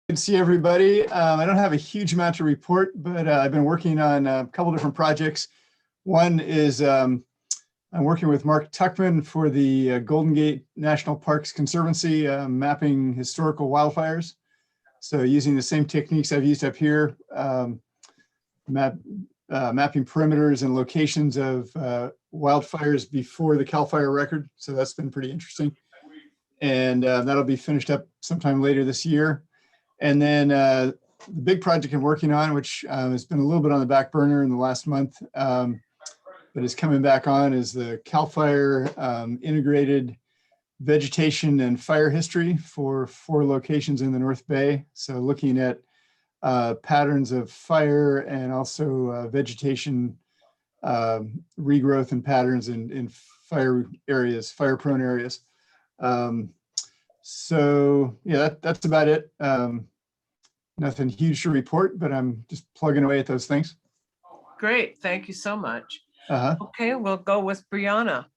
Good to see everybody. I don't have a huge amount to report, but I've been working on a couple different projects. One is I'm working with Mark Tuckman for the Golden Gate National Parks Conservancy, mapping historical wildfires. So using the same techniques I've used up here, mapping perimeters and locations of wildfires before the CAL FIRE record. So that's been pretty interesting. And that'll be finished up sometime later this year. And then the big project I'm working on, which has been a little bit on the back burner in the last month, but is coming back on, is the CAL FIRE integrated vegetation and fire history for 4 locations in the North Bay. So looking at patterns of fire and also vegetation regrowth and patterns in fire areas, fire prone areas. So yeah, that's about it. Nothing huge to report, but I'm just plugging away at those things. Great, thank you so much. Okay, we'll go with Brianna.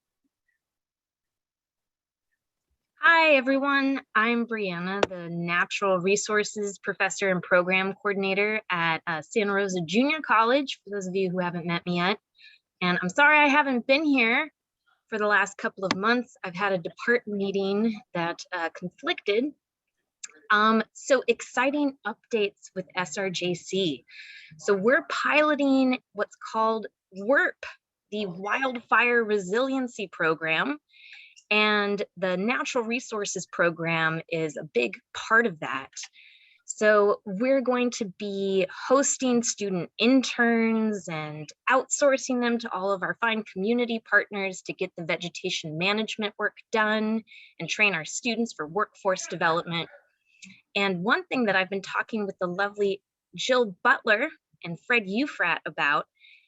Hi, everyone. I'm Brianna, the Natural Resources Professor and Program Coordinator at Santa Rosa Junior College, for those of you who haven't met me yet. And I'm sorry I haven't been here for the last couple of months. I've had a department meeting that conflicted. So exciting updates with SRJC. So we're piloting what's called WIRP, the Wildfire Resiliency Program. And the Natural Resources Program is a big part of that. So we're going to be hosting student interns and outsourcing them to all of our fine community partners to get the vegetation management work done and train our students for workforce development. And one thing that I've been talking with the lovely Jill Butler and Fred Ufrat about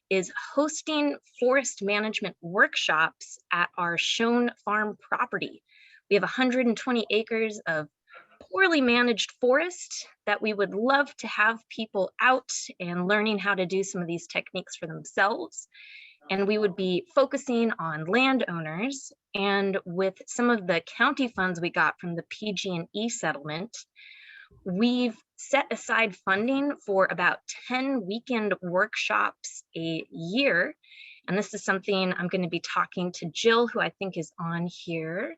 is hosting forest management workshops at our Schoen Farm property. We have 120 acres of poorly managed forest that we would love to have people out and learning how to do some of these techniques for themselves. And we would be focusing on landowners, and with some of the county funds we got from the PG&E settlement, we've set aside funding for about 10 weekend workshops a year. And this is something I'm going to be talking to Jill, who I think is on here,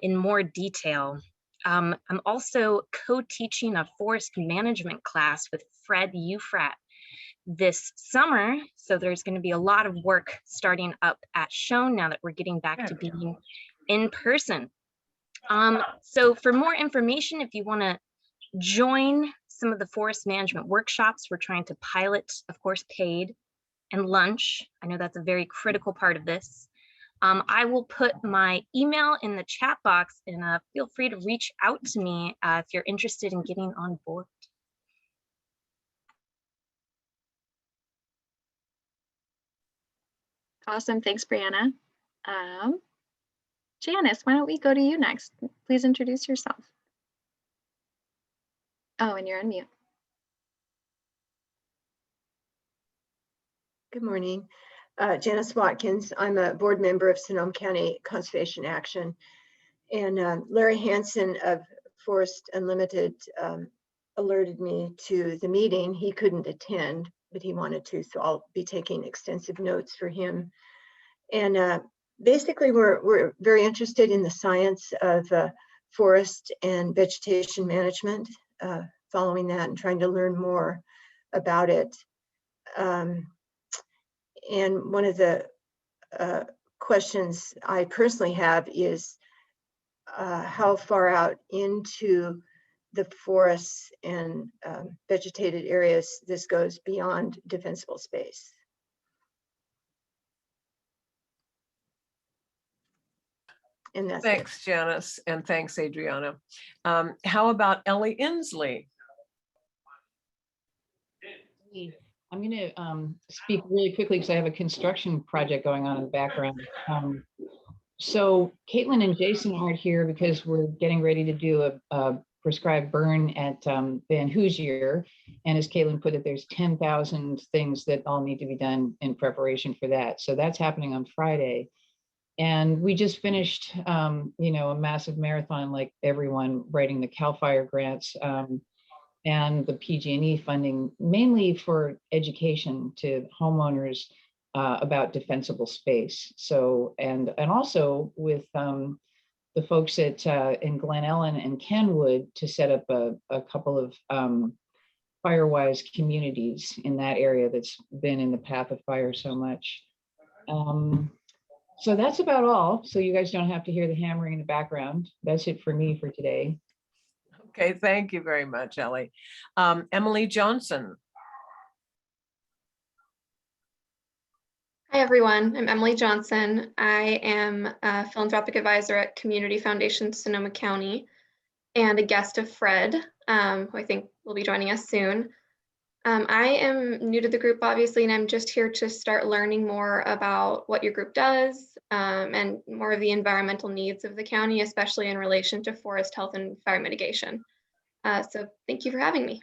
in more detail. I'm also co-teaching a forest management class with Fred Ufrat this summer. So there's going to be a lot of work starting up at Schoen now that we're getting back to being in person. So for more information, if you want to join some of the forest management workshops we're trying to pilot, of course, paid, and lunch. I know that's a very critical part of this. I will put my email in the chat box, and feel free to reach out to me if you're interested in getting on board. Awesome, thanks, Brianna. Janice, why don't we go to you next? Please introduce yourself. Oh, and you're on mute. Good morning. Janice Watkins. I'm a board member of Sonoma County Conservation Action. And Larry Hansen of Forest Unlimited alerted me to the meeting. He couldn't attend, but he wanted to, so I'll be taking extensive notes for him. And basically, we're very interested in the science of forest and vegetation management, following that and trying to learn more about it. And one of the questions I personally have is how far out into the forests and vegetated areas this goes beyond defensible space. And that's Thanks, Janice, and thanks, Adriana. How about Ellie Inslee? I'm going to speak really quickly because I have a construction project going on in the background. So Caitlin and Jason aren't here because we're getting ready to do a prescribed burn at Van Hoosier. And as Caitlin put it, there's 10,000 things that all need to be done in preparation for that. So that's happening on Friday. And we just finished, a massive marathon, like everyone, writing the CAL FIRE grants. and the PG&E funding, mainly for education to homeowners about defensible space. So, and also with the folks at in Glen Ellen and Kenwood to set up a couple of fire-wise communities in that area that's been in the path of fire so much. So that's about all. So you guys don't have to hear the hammering in the background. That's it for me for today. Okay, thank you very much, Ellie. Emily Johnson. Hi, everyone. I'm Emily Johnson. I am a philanthropic advisor at Community Foundation Sonoma County and a guest of Fred, who I think will be joining us soon. I am new to the group, obviously, and I'm just here to start learning more about what your group does and more of the environmental needs of the county, especially in relation to forest health and fire mitigation. So thank you for having me.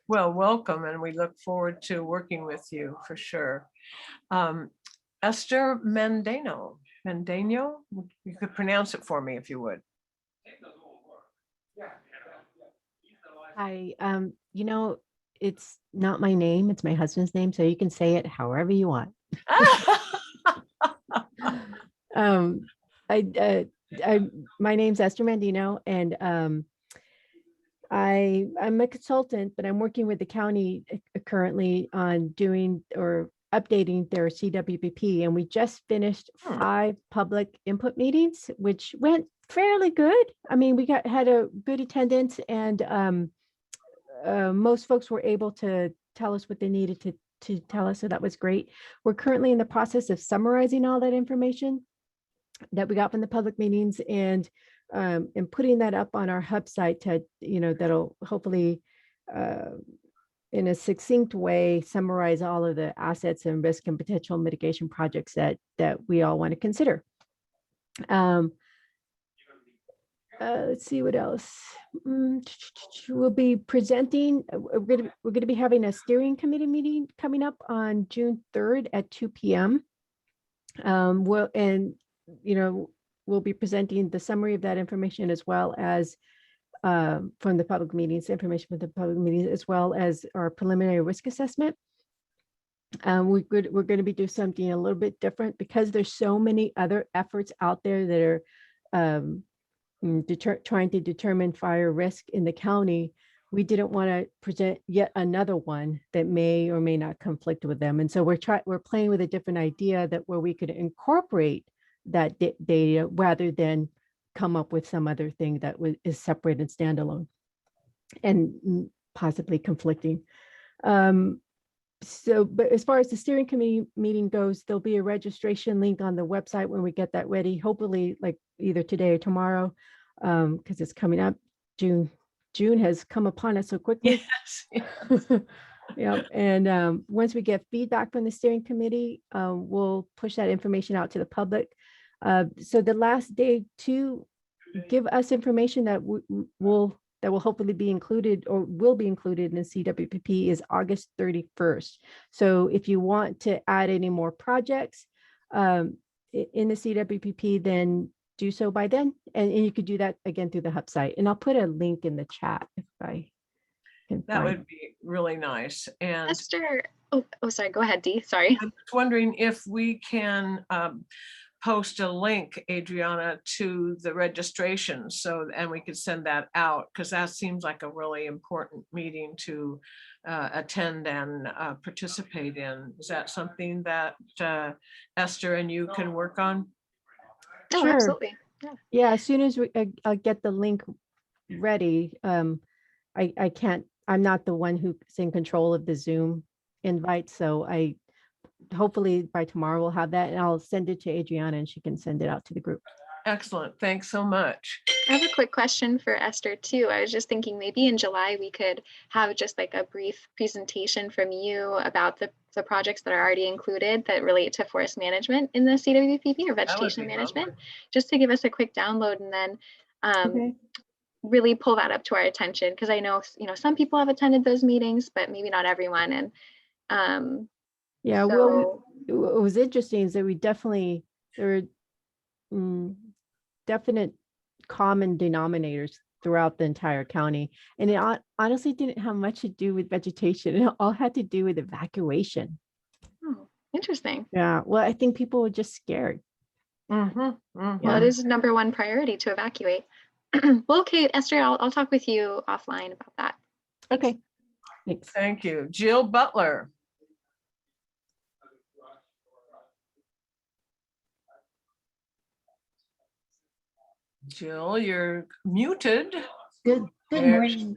Well, welcome, and we look forward to working with you for sure. Esther Mendano, you could pronounce it for me if you would. Hi, you know, it's not my name, it's my husband's name, so you can say it however you want. My name's Esther Mandino, and I'm a consultant, but I'm working with the county currently on doing or updating their CWPP, and we just finished 5 public input meetings, which went fairly good. I mean, we had a good attendance, and most folks were able to tell us what they needed to tell us, so that was great. We're currently in the process of summarizing all that information that we got from the public meetings and putting that up on our hub site to, that'll hopefully in a succinct way summarize all of the assets and risk and potential mitigation projects that we all want to consider. Let's see what else. We'll be presenting. We're going to be having a steering committee meeting coming up on June 3rd at 2 p.m. We'll be presenting the summary of that information as well as from the public meetings, information from the public meetings, as well as our preliminary risk assessment. We're going to be doing something a little bit different because there's so many other efforts out there that are trying to determine fire risk in the county. We didn't want to present yet another one that may or may not conflict with them. And so we're playing with a different idea that where we could incorporate that data rather than come up with some other thing that is separate and standalone and possibly conflicting. But as far as the steering committee meeting goes, there'll be a registration link on the website when we get that ready, hopefully like either today or tomorrow, because it's coming up. June has come upon us so quickly. Yes. Yeah, and once we get feedback from the steering committee, we'll push that information out to the public. So the last day to give us information that will hopefully be included or will be included in the CWPP is August 31st. So if you want to add any more projects in the CWPP, then do so by then. And you could do that again through the hub site. And I'll put a link in the chat if I can. That would be really nice. And Esther, oh, sorry, go ahead, Dee, sorry. I'm wondering if we can post a link, Adriana, to the registration, and we could send that out, because that seems like a really important meeting to attend and participate in. Is that something that Esther and you can work on? Oh, Sure. absolutely. Yeah, as soon as I'll get the link ready, I can't, I'm not the one who's in control of the Zoom invite, so hopefully by tomorrow we'll have that, and I'll send it to Adriana and she can send it out to the group. Excellent, thanks so much. I have a quick question for Esther too. I was just thinking maybe in July we could have just like a brief presentation from you about the projects that are already included that relate to forest management in the CWPP or vegetation management, just to give us a quick download, and then Okay. really pull that up to our attention, because I know some people have attended those meetings, but maybe not everyone. And Yeah, well, what was interesting is that there were definite common denominators throughout the entire county. And it honestly didn't have much to do with vegetation. It all had to do with evacuation. Oh, interesting. Yeah. Well, I think people were just scared. Well, Yeah. it is #1 priority to evacuate. Well, okay, Esther, I'll talk with you offline about that. Okay. Thanks. Thank you. Jill Butler. Jill, you're muted. Good There- morning.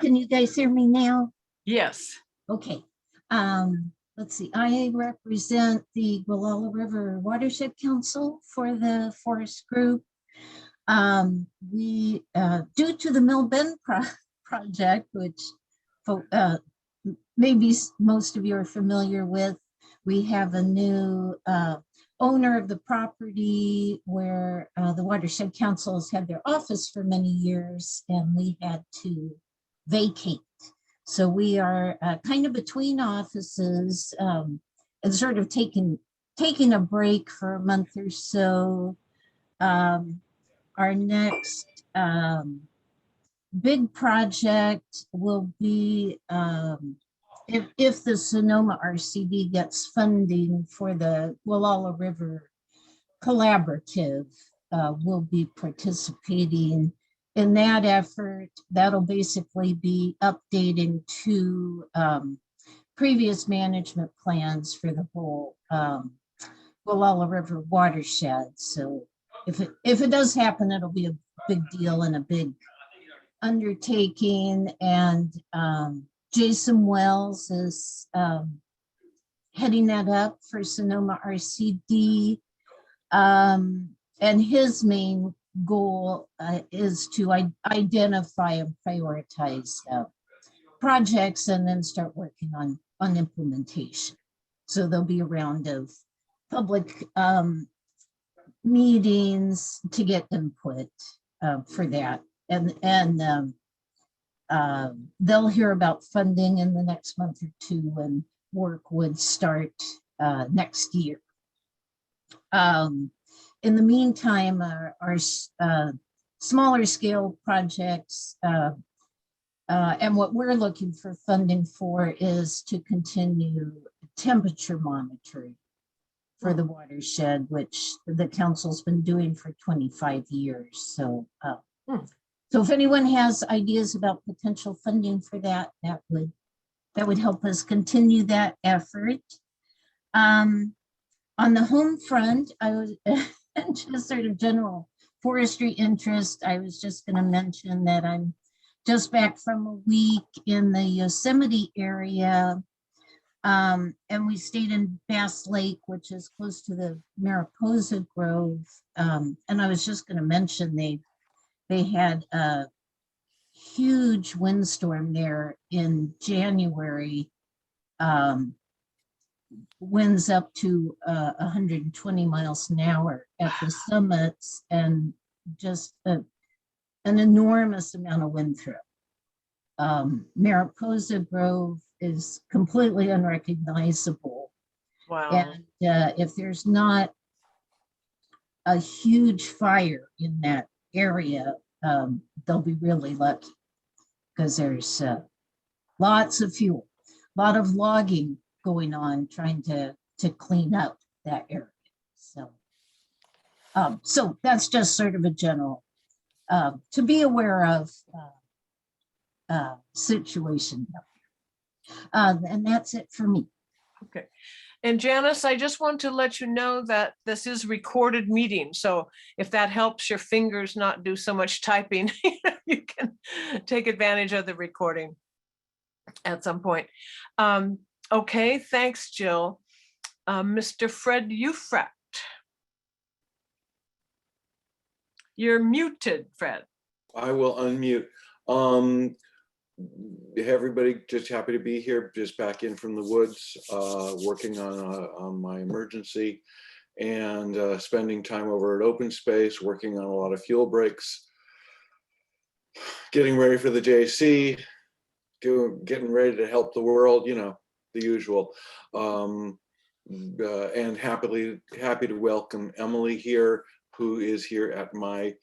Can you guys hear me now? Yes. Okay. Let's see. I represent the Gualala River Watershed Council for the forest group. We, due to the Mill Bend project, which maybe most of you are familiar with, we have a new owner of the property where the Watershed Council has had their office for many years, and we had to vacate. So we are kind of between offices and sort of taking a break for a month or so. Our next big project will be if the Sonoma RCD gets funding for the Gualala River Collaborative, we'll be participating in that effort. That'll basically be updating to previous management plans for the whole Gualala River watershed. So if it does happen, it'll be a big deal and a big undertaking. And Jason Wells is heading that up for Sonoma RCD. And his main goal is to identify and prioritize projects and then start working on implementation. So there'll be a round of public meetings to get input for that. And they'll hear about funding in the next month or two, and work would start next year. In the meantime, our smaller scale projects and what we're looking for funding for is to continue temperature monitoring for the watershed, which the council's been doing for 25 years. So, so if anyone has ideas about potential funding for that, that would help us continue that effort. On the home front, I was just sort of general forestry interest. I was just going to mention that I'm just back from a week in the Yosemite area. And we stayed in Bass Lake, which is close to the Mariposa Grove. And I was just going to mention they had a huge windstorm there in January. Winds up to 120 miles an hour at the summits, and just an enormous amount of wind through. Mariposa Grove is completely unrecognizable. Wow. And if there's not a huge fire in that area, they'll be really lucky, because there's lots of fuel, a lot of logging going on, trying to clean up that area. So, so that's just sort of a general to be aware of situation. And that's it for me. Okay. And Janice, I just want to let you know that this is recorded meeting. So if that helps your fingers not do so much typing, you can take advantage of the recording at some point. Okay, thanks, Jill. Mr. Fred Ufrat. You're muted, Fred. I will unmute. Everybody, just happy to be here, just back in from the woods, working on my emergency, and spending time over at Open Space, working on a lot of fuel breaks, getting ready for the JC, getting ready to help the world, you know, the usual. And happy to welcome Emily here, who is here at my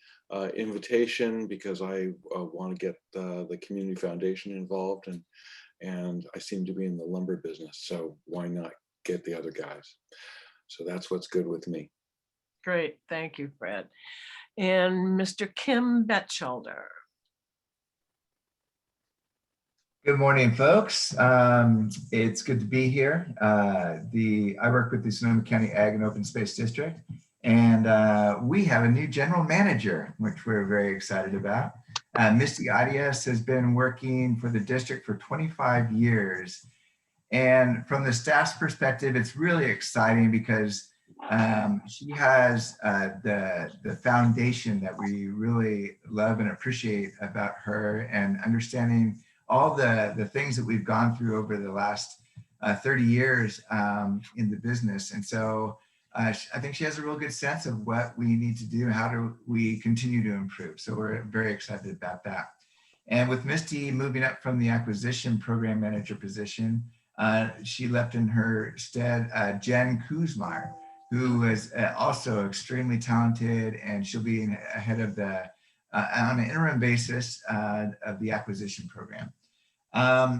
invitation because I want to get the community foundation involved, and I seem to be in the lumber business, so why not get the other guys? So that's what's good with me. Great, thank you, Fred. And Mr. Kim Betchelder. Good morning, folks. It's good to be here. I work with the Sonoma County Ag and Open Space District, and we have a new general manager, which we're very excited about. Misty Arias has been working for the district for 25 years. And from the staff's perspective, it's really exciting because she has the foundation that we really love and appreciate about her, and understanding all the things that we've gone through over the last 30 years in the business. And so I think she has a real good sense of what we need to do, how do we continue to improve. So we're very excited about that. And with Misty moving up from the acquisition program manager position, she left in her stead Jen Kuzmar, who is also extremely talented, and she'll be ahead of on an interim basis of the acquisition program.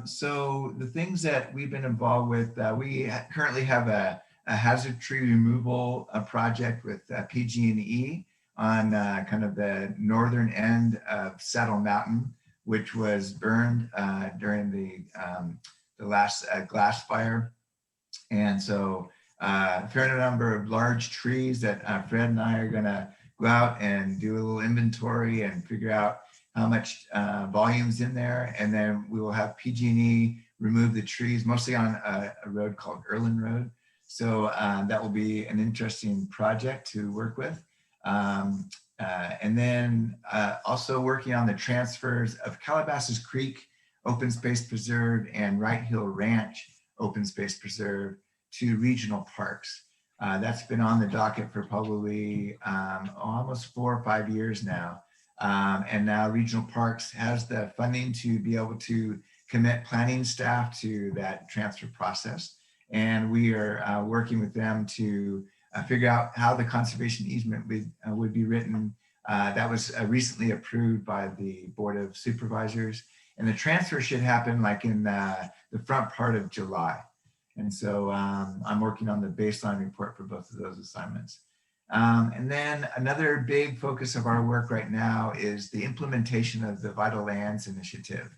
So the things that we've been involved with, we currently have a hazard tree removal project with PG&E on kind of the northern end of Saddle Mountain, which was burned during the last glass fire. And so a fair number of large trees that Fred and I are gonna go out and do a little inventory and figure out how much volume's in there. And then we will have PG&E remove the trees, mostly on a road called Erlin Road. So that will be an interesting project to work with. And then also working on the transfers of Calabasas Creek Open Space Preserve and Wright Hill Ranch Open Space Preserve to regional parks. That's been on the docket for probably almost 4 or 5 years now. And now Regional Parks has the funding to be able to commit planning staff to that transfer process. And we are working with them to figure out how the conservation easement would be written. That was recently approved by the Board of Supervisors. And the transfer should happen like in the front part of July. And so I'm working on the baseline report for both of those assignments. And then another big focus of our work right now is the implementation of the Vital Lands Initiative.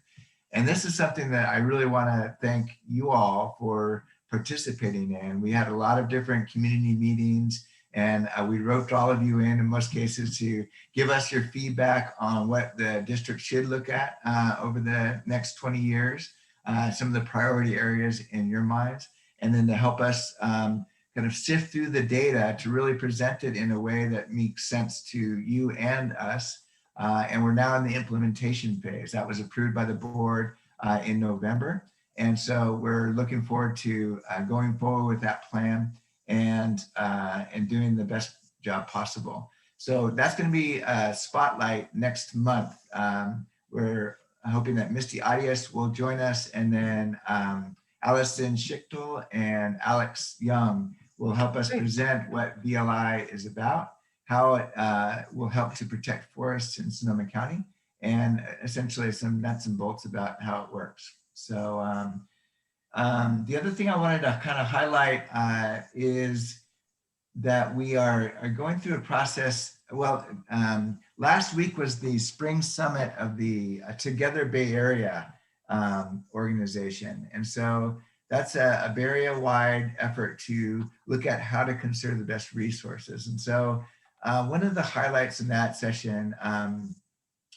And this is something that I really want to thank you all for participating in. We had a lot of different community meetings, and we roped all of you in most cases to give us your feedback on what the district should look at over the next 20 years, some of the priority areas in your minds, and then to help us kind of sift through the data to really present it in a way that makes sense to you and us. And we're now in the implementation phase. That was approved by the board in November. And so we're looking forward to going forward with that plan and doing the best job possible. So that's going to be a spotlight next month. We're hoping that Misty Arias will join us, and then Allison Schichtel and Alex Young will help us present what VLI is about, how it will help to protect forests in Sonoma County, and essentially some nuts and bolts about how it works. So the other thing I wanted to kind of highlight is that we are going through a process. Well, last week was the spring summit of the Together Bay Area organization. And so that's a Bay Area-wide effort to look at how to conserve the best resources. And so one of the highlights in that session,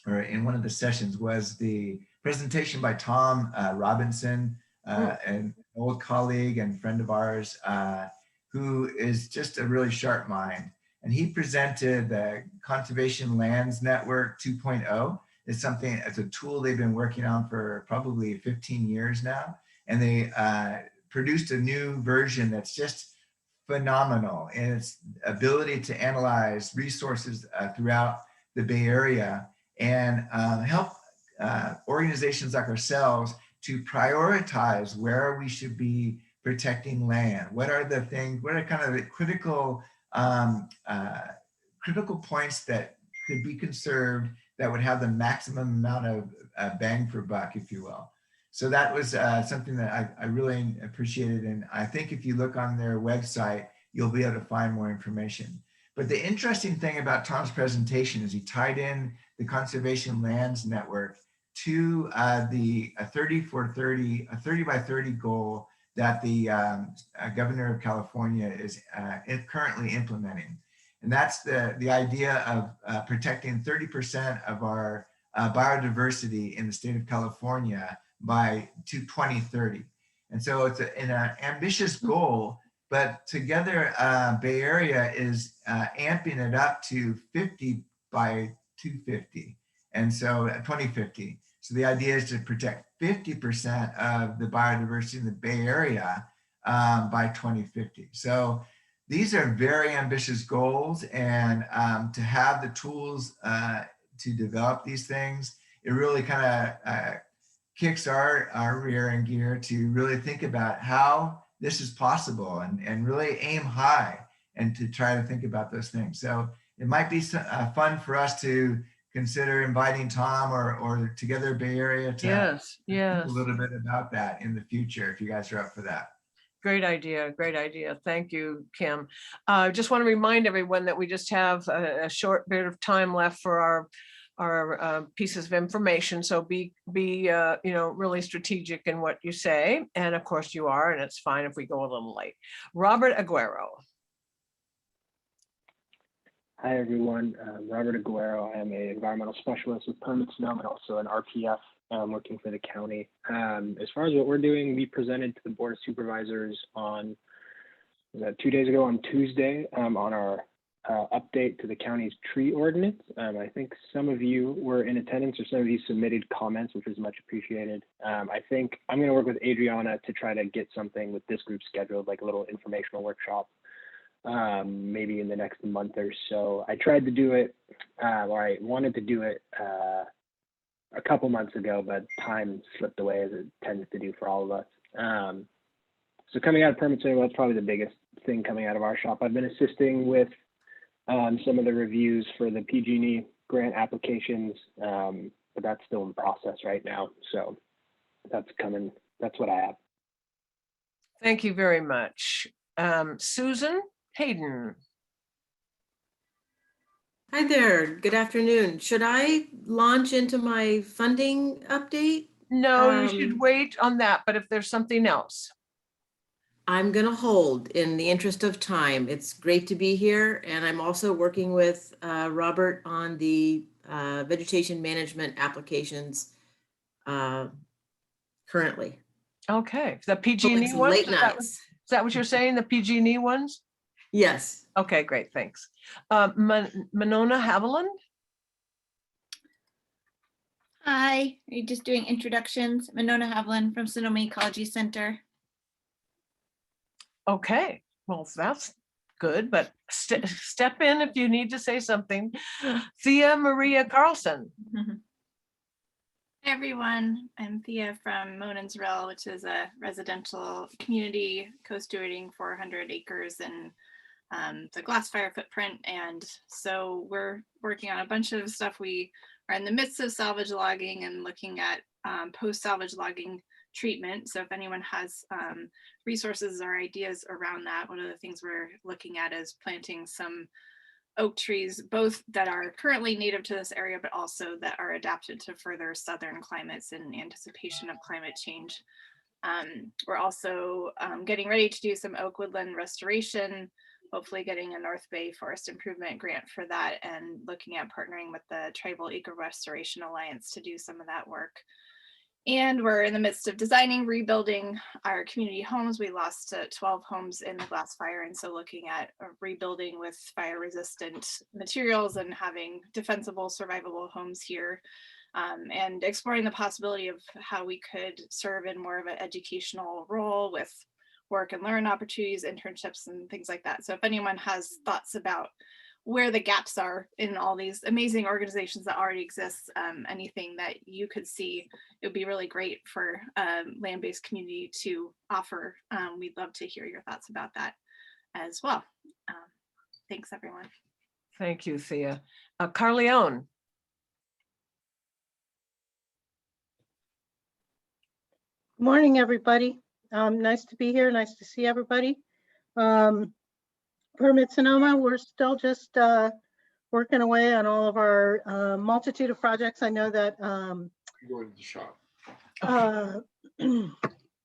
or in one of the sessions, was the presentation by Tom Robinson, an old colleague and friend of ours, who is just a really sharp mind. And he presented the Conservation Lands Network 2.0. It's a tool they've been working on for probably 15 years now. And they produced a new version that's just phenomenal in its ability to analyze resources throughout the Bay Area and help organizations like ourselves to prioritize where we should be protecting land. What are kind of the critical points that could be conserved that would have the maximum amount of bang for buck, if you will. So that was something that I really appreciated. And I think if you look on their website, you'll be able to find more information. But the interesting thing about Tom's presentation is he tied in the Conservation Lands Network to the 30 by 30 goal that the governor of California is currently implementing. And that's the idea of protecting 30% of our biodiversity in the state of California by 2030. And so it's an ambitious goal, but together Bay Area is amping it up to 50 by 250. And so 2050. So the idea is to protect 50% of the biodiversity in the Bay Area by 2050. So these are very ambitious goals, and to have the tools to develop these things, it really kind of kicks our rear end gear to really think about how this is possible and really aim high and to try to think about those things. So it might be fun for us to consider inviting Tom or Together Bay Area to think a little bit about that in the future, if you guys are up for that. Great idea. Great idea. Thank you, Kim. Just want to remind everyone that we just have a short bit of time left for our pieces of information. So be really strategic in what you say. And of course you are, and it's fine if we go a little late. Robert Aguero. Hi, everyone. Robert Aguero. I'm an environmental specialist with Permit Sonoma and also an RPF working for the county. As far as what we're doing, we presented to the Board of Supervisors on 2 days ago on Tuesday on our update to the county's tree ordinance. I think some of you were in attendance, or some of you submitted comments, which was much appreciated. I think I'm going to work with Adriana to try to get something with this group scheduled, like a little informational workshop, maybe in the next month or so. I tried to do it, or I wanted to do it a couple months ago, but time slipped away, as it tends to do for all of us. So coming out of Permit Sonoma, that's probably the biggest thing coming out of our shop. I've been assisting with some of the reviews for the PG&E grant applications, but that's still in process right now. So that's coming. That's what I have. Thank you very much. Susan Hayden. Hi there. Good afternoon. Should I launch into my funding update? No, you should wait on that, but if there's something else. I'm going to hold in the interest of time. It's great to be here. And I'm also working with Robert on the vegetation management applications currently. Okay. The PG&E ones? Late nights. Is that what you're saying? The PG&E ones? Yes. Okay, great. Thanks. Monona Haviland. Hi, are you just doing introductions? Monona Haviland from Sonoma Ecology Center. Okay, well, that's good, but step in if you need to say something. Thea Maria Carlson. Hey everyone, I'm Thea from Mononsville, which is a residential community co-stewarding 400 acres and the glass fire footprint. And so we're working on a bunch of stuff. We are in the midst of salvage logging and looking at post-salvage logging treatment. So if anyone has resources or ideas around that, one of the things we're looking at is planting some oak trees, both that are currently native to this area, but also that are adapted to further southern climates in anticipation of climate change. We're also getting ready to do some oak woodland restoration, hopefully getting a North Bay Forest Improvement Grant for that, and looking at partnering with the Tribal Eco Restoration Alliance to do some of that work. And we're in the midst of designing, rebuilding our community homes. We lost 12 homes in the glass fire. And so looking at rebuilding with fire resistant materials and having defensible, survivable homes here, and exploring the possibility of how we could serve in more of an educational role with work and learn opportunities, internships, and things like that. So if anyone has thoughts about where the gaps are in all these amazing organizations that already exist, anything that you could see, it would be really great for land-based community to offer. We'd love to hear your thoughts about that as well. Thanks, everyone. Thank you, Thea. Carleone. Morning, everybody. Nice to be here. Nice to see everybody. Permit Sonoma, we're still just working away on all of our multitude of projects. I know that Going to the shop.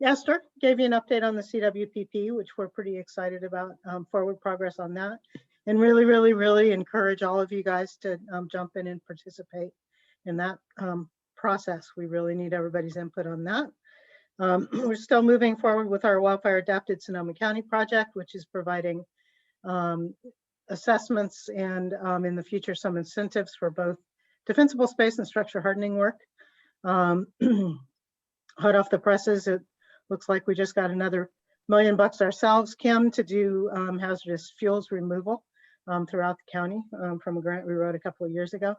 Esther gave you an update on the CWPP, which we're pretty excited about, forward progress on that. And really encourage all of you guys to jump in and participate in that process. We really need everybody's input on that. We're still moving forward with our Wildfire Adapted Sonoma County project, which is providing assessments and in the future some incentives for both defensible space and structure hardening work. Hot off the presses, it looks like we just got another $1 million ourselves, Kim, to do hazardous fuels removal throughout the county from a grant we wrote a couple of years ago.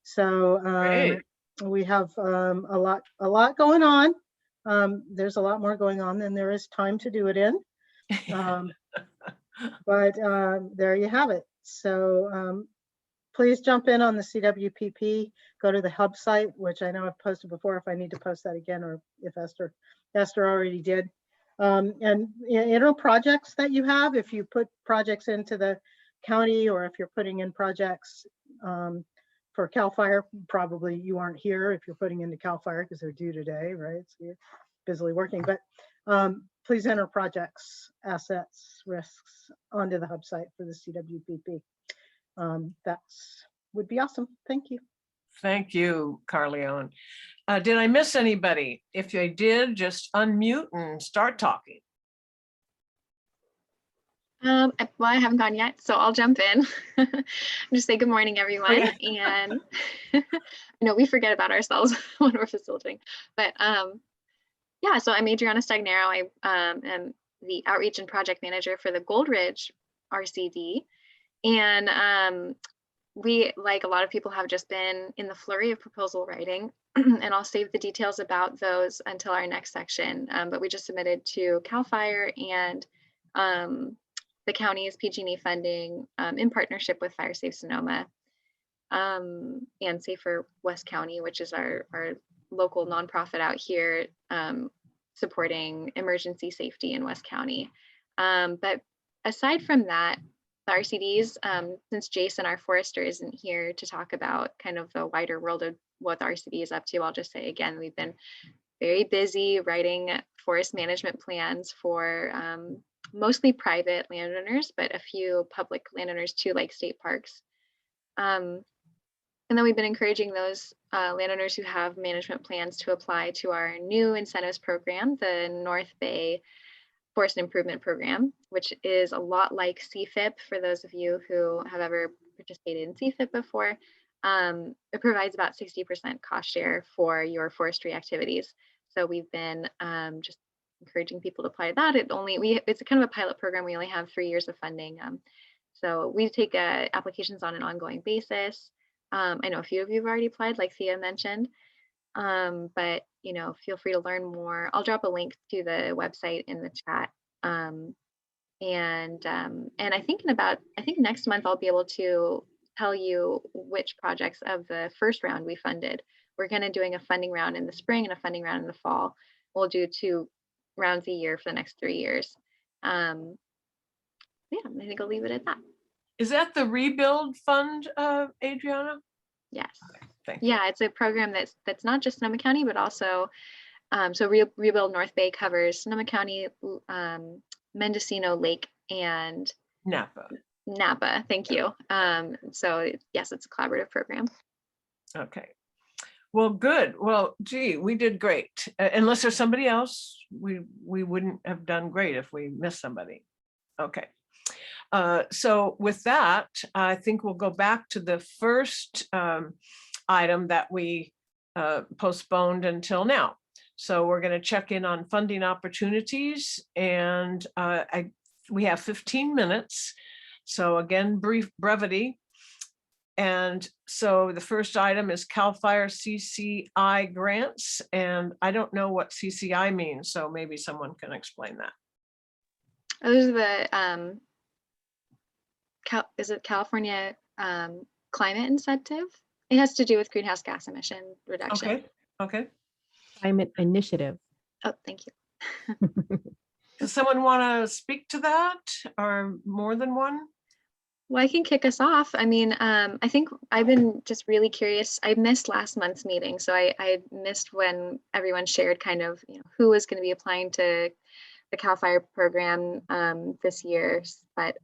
So we have a lot going on. There's a lot more going on than there is time to do it in. But there you have it. So please jump in on the CWPP, go to the hub site, which I know I've posted before, if I need to post that again, or if Esther already did. And projects that you have, if you put projects into the county, or if you're putting in projects for CAL FIRE, probably you aren't here if you're putting into CAL FIRE because they're due today, right? So you're busily working, but please enter projects, assets, risks onto the hub site for the CWPP. That's would be awesome. Thank you. Thank you, Carleone. Did I miss anybody? If I did, just unmute and start talking. Well, I haven't gone yet, so I'll jump in. Just say good morning, everyone. And I know we forget about ourselves when we're facilitating, but yeah, so I'm Adriana Stagnero. I am the outreach and project manager for the Gold Ridge RCD. And we, like a lot of people, have just been in the flurry of proposal writing, and I'll save the details about those until our next section. But we just submitted to CAL FIRE and the county's PG&E funding in partnership with Fire Cci Sonoma and Safer West County, which is our local nonprofit out here supporting emergency safety in West County. But aside from that, the RCDs, since Jason, our forester, isn't here to talk about kind of the wider world of what the RCD is up to, I'll just say again, we've been very busy writing forest management plans for mostly private landowners, but a few public landowners too, like state parks. And then we've been encouraging those landowners who have management plans to apply to our new incentives program, the North Bay Forest Improvement Program, which is a lot like CFIP for those of you who have ever participated in CFIP before. It provides about 60% cost share for your forestry activities. So we've been just encouraging people to apply to that. It's a kind of a pilot program. We only have 3 years of funding. So we take applications on an ongoing basis. I know a few of you have already applied, like Thea mentioned, but feel free to learn more. I'll drop a link to the website in the chat. And I think next month I'll be able to tell you which projects of the first round we funded. We're going to doing a funding round in the spring and a funding round in the fall. We'll do 2 rounds a year for the next 3 years. Yeah, I think I'll leave it at that. Is that the Rebuild Fund, Adriana? Yes. Thank you. Yeah, it's a program that's not just Sonoma County, but also, so Rebuild North Bay covers Sonoma County, Mendocino Lake, and Napa. Thank you. So yes, it's a collaborative program. Okay. Well, good. Well, gee, we did great. Unless there's somebody else, we wouldn't have done great if we missed somebody. Okay. So with that, I think we'll go back to the first item that we postponed until now. So we're going to check in on funding opportunities, and we have 15 minutes. So again, brevity. And so the first item is CAL FIRE Cci Grants, and I don't know what CCI means, so maybe someone can explain that. Those are the is it California climate incentive. It has to do with greenhouse gas emission reduction. Okay, okay. Climate initiative. Oh, thank you. Does someone want to speak to that or more than one? Well, I can kick us off. I mean, I think I've been just really curious. I missed last month's meeting, so I missed when everyone shared kind of, you know, who was going to be applying to the CAL FIRE program this year. But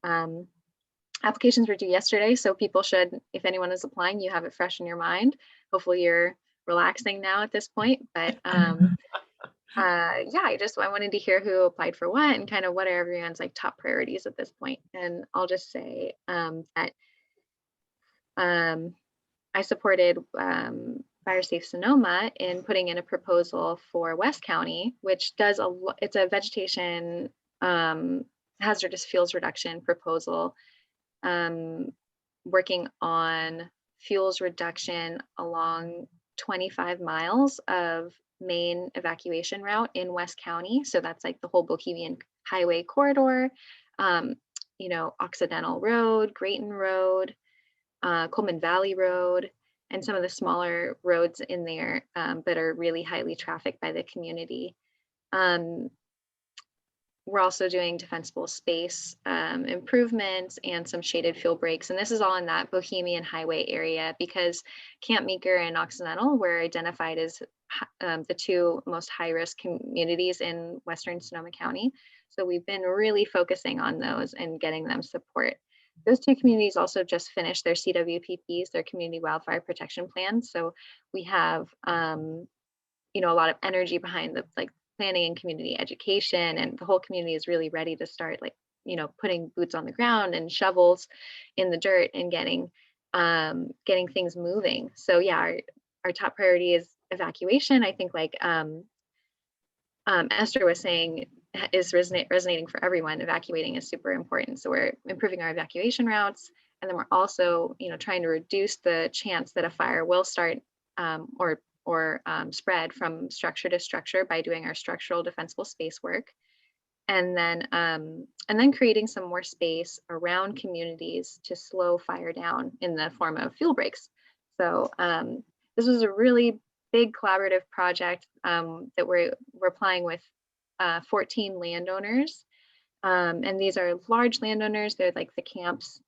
applications were due yesterday, so people should, if anyone is applying, you have it fresh in your mind. Hopefully you're relaxing now at this point, but yeah, I wanted to hear who applied for what and kind of what are everyone's like top priorities at this point. And I'll just say that I supported Fire Safe Sonoma in putting in a proposal for West County, which does it's a vegetation hazardous fuels reduction proposal, working on fuels reduction along 25 miles of main evacuation route in West County. So that's like the whole Bohemian Highway corridor, you know, Occidental Road, Grayton Road, Coleman Valley Road, and some of the smaller roads in there that are really highly trafficked by the community. We're also doing defensible space improvements and some shaded fuel breaks. And this is all in that Bohemian Highway area because Camp Meeker and Occidental were identified as the two most high-risk communities in Western Sonoma County. So we've been really focusing on those and getting them support. Those two communities also just finished their CWPPs, their Community Wildfire Protection Plans. So we have, you know, a lot of energy behind the planning and community education, and the whole community is really ready to start, like, you know, putting boots on the ground and shovels in the dirt and getting things moving. So yeah, our top priority is evacuation. I think like Esther was saying, is resonating for everyone. Evacuating is super important. So we're improving our evacuation routes, and then we're also, you know, trying to reduce the chance that a fire will start or spread from structure to structure by doing our structural defensible space work, and then creating some more space around communities to slow fire down in the form of fuel breaks. So this was a really big collaborative project that we're applying with 14 landowners. And these are large landowners. They're like the camps,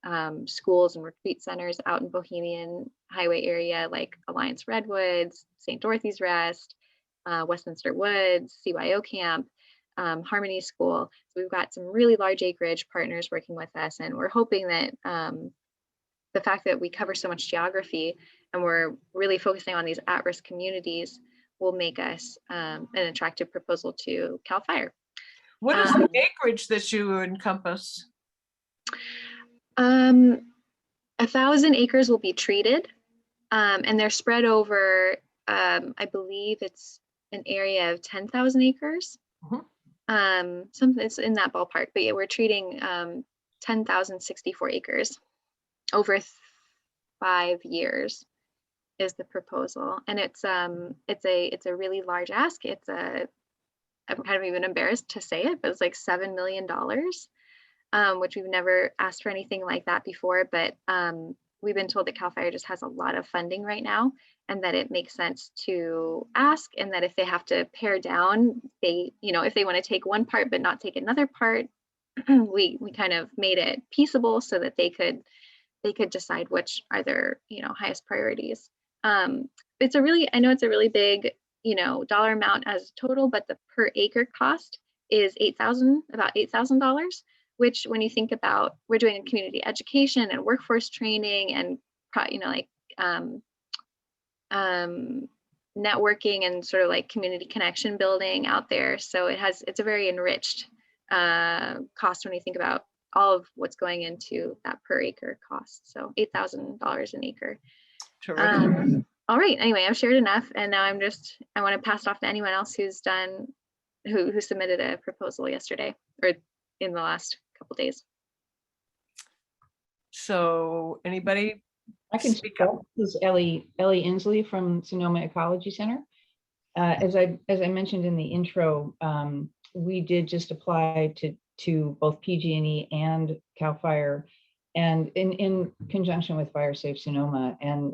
schools, and retreat centers out in Bohemian Highway area, like Alliance Redwoods, St. Dorothy's Rest, Westminster Woods, CYO Camp, Harmony School. So we've got some really large acreage partners working with us, and we're hoping that the fact that we cover so much geography and we're really focusing on these at-risk communities will make us an attractive proposal to CAL FIRE. What is the acreage that you encompass? 1,000 acres will be treated, and they're spread over, I believe it's an area of 10,000 acres. Something it's in that ballpark, but yeah, we're treating 10,064 acres over 5 years is the proposal, and it's a really large ask. I'm kind of even embarrassed to say it, but it's like $7 million, which we've never asked for anything like that before. But we've been told that CAL FIRE just has a lot of funding right now, and that it makes sense to ask, and that if they have to pare down, they, you know, if they want to take one part but not take another part, we kind of made it peaceable so that they could decide which are their, you know, highest priorities. It's a really, I know it's a really big, you know, dollar amount as total, but the per acre cost is about $8,000, which when you think about, we're doing community education and workforce training and, you know, like networking and sort of like community connection building out there. So it's a very enriched cost when you think about all of what's going into that per acre cost. So $8,000 an acre. All right, anyway, I've shared enough, and now I want to pass it off to anyone else who submitted a proposal yesterday or in the last couple days. So anybody? I can speak up. This is Ellie Inslee from Sonoma Ecology Center. As I mentioned in the intro, we did just apply to both PG&E and CAL FIRE and in conjunction with Fire Cci Sonoma. And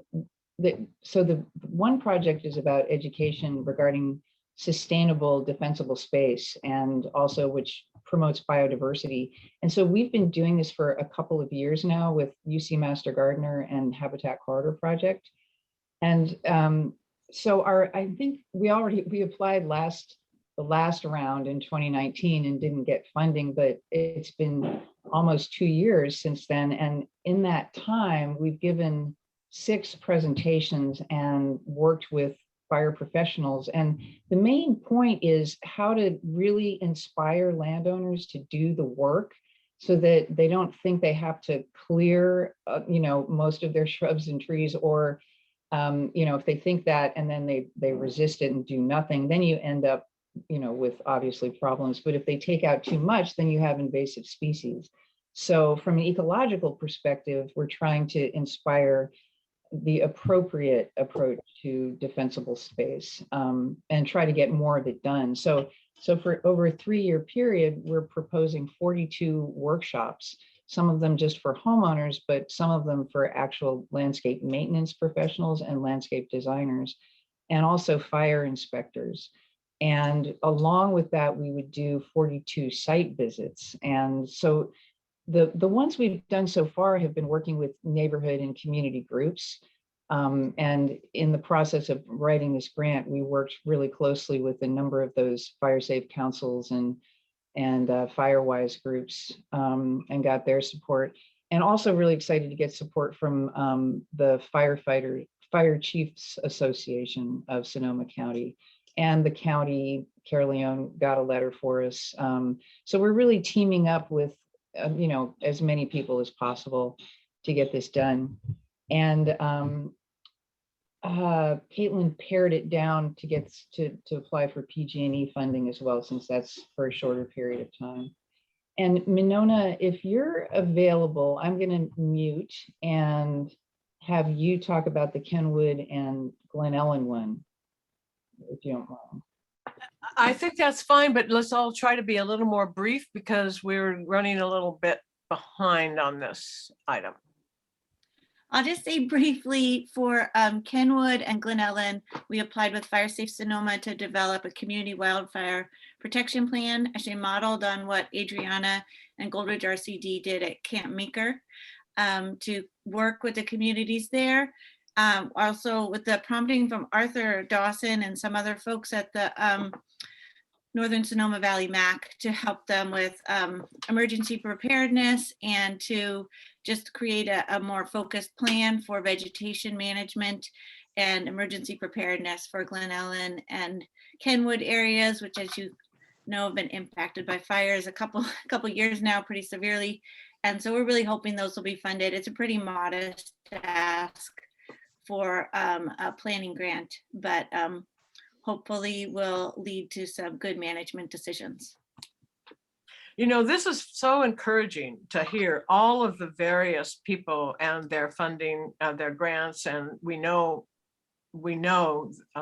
so the one project is about education regarding sustainable defensible space, and also which promotes biodiversity. And so we've been doing this for a couple of years now with UC Master Gardener and Habitat Corridor Project. And so I think we applied the last round in 2019 and didn't get funding, but it's been almost 2 years since then. And in that time, we've given 6 presentations and worked with fire professionals. And the main point is how to really inspire landowners to do the work so that they don't think they have to clear, most of their shrubs and trees, or, if they think that and then they resist it and do nothing, then you end up, with obviously problems. But if they take out too much, then you have invasive species. So from an ecological perspective, we're trying to inspire the appropriate approach to defensible space, and try to get more of it done. So for over a 3-year period, we're proposing 42 workshops, some of them just for homeowners, but some of them for actual landscape maintenance professionals and landscape designers, and also fire inspectors. And along with that, we would do 42 site visits. And so the ones we've done so far have been working with neighborhood and community groups. And in the process of writing this grant, we worked really closely with a number of those fire safe councils and Firewise groups, and got their support. And also really excited to get support from the Fire Chiefs Association of Sonoma County, and the county. Carleone got a letter for us. So we're really teaming up with as many people as possible to get this done. And Caitlin pared it down to get to apply for PG&E funding as well, since that's for a shorter period of time. And Minona, if you're available, I'm going to mute and have you talk about the Kenwood and Glen Ellen one, if you don't mind. I think that's fine, but let's all try to be a little more brief because we're running a little bit behind on this item. I'll just say briefly for Kenwood and Glen Ellen, we applied with Fire Cci Sonoma to develop a community wildfire protection plan, actually modeled on what Adriana and Goldridge RCD did at Camp Maker, to work with the communities there. Also with the prompting from Arthur Dawson and some other folks at the Northern Sonoma Valley MAC to help them with emergency preparedness and to just create a more focused plan for vegetation management and emergency preparedness for Glen Ellen and Kenwood areas, which, as you know, have been impacted by fires a couple years now pretty severely. And so we're really hoping those will be funded. It's a pretty modest ask for a planning grant, but hopefully will lead to some good management decisions. This is so encouraging to hear all of the various people and their funding, their grants, and we know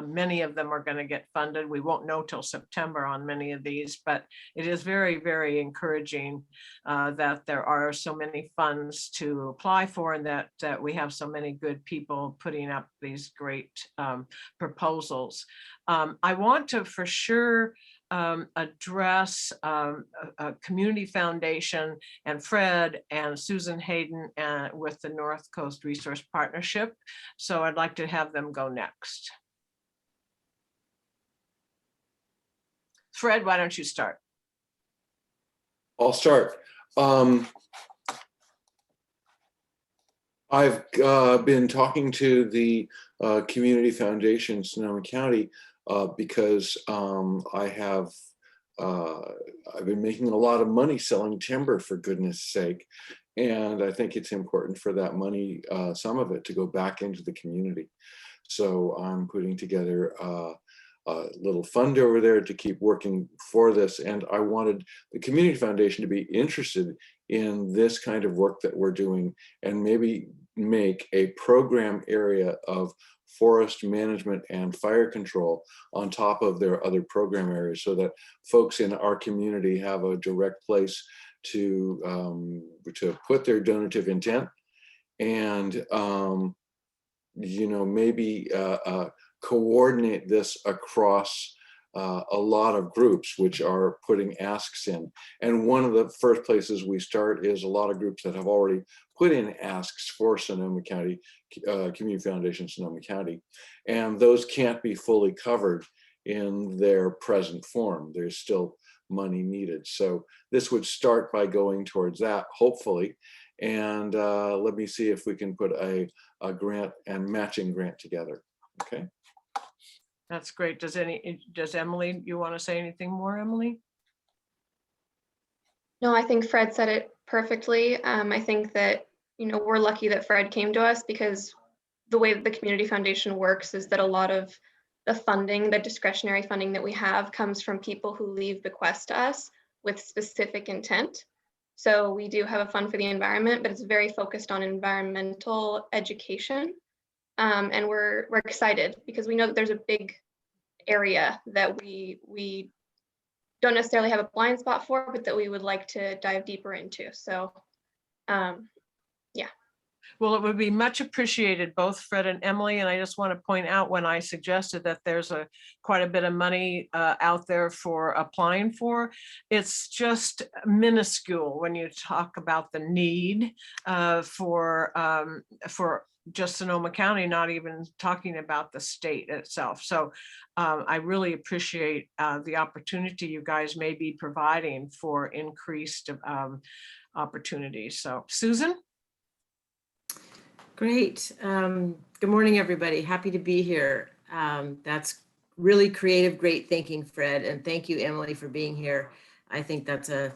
many of them are going to get funded. We won't know till September on many of these, but it is very, very encouraging that there are so many funds to apply for, and that we have so many good people putting up these great proposals. I want to for sure address a community foundation and Fred and Susan Hayden with the North Coast Resource Partnership. So I'd like to have them go next. Fred, why don't you start? I'll start. I've been talking to the Community Foundation Sonoma County because I've been making a lot of money selling timber, for goodness sake. And I think it's important for that money, some of it, to go back into the community. So I'm putting together a little fund over there to keep working for this. And I wanted the Community Foundation to be interested in this kind of work that we're doing, and maybe make a program area of forest management and fire control on top of their other program areas, so that folks in our community have a direct place to put their donative intent, and maybe coordinate this across a lot of groups which are putting asks in. And one of the first places we start is a lot of groups that have already put in asks for Sonoma County, Community Foundation Sonoma County, and those can't be fully covered in their present form. There's still money needed. So this would start by going towards that, hopefully. And let me see if we can put a grant and matching grant together. Okay. That's great. Does Emily, you want to say anything more, Emily? No, I think Fred said it perfectly. I think that, we're lucky that Fred came to us, because the way that the Community Foundation works is that a lot of the funding, the discretionary funding that we have, comes from people who leave bequests to us with specific intent. So we do have a fund for the environment, but it's very focused on environmental education. And we're excited because we know that there's a big area that we don't necessarily have a blind spot for, but that we would like to dive deeper into. So yeah. Well, it would be much appreciated, both Fred and Emily. And I just want to point out, when I suggested that there's quite a bit of money out there for applying for, it's just minuscule when you talk about the need for just Sonoma County, not even talking about the state itself. So I really appreciate the opportunity you guys may be providing for increased opportunities. So Susan? Great. Good morning, everybody. Happy to be here. That's really creative, great thinking, Fred. And thank you, Emily, for being here. I think that's a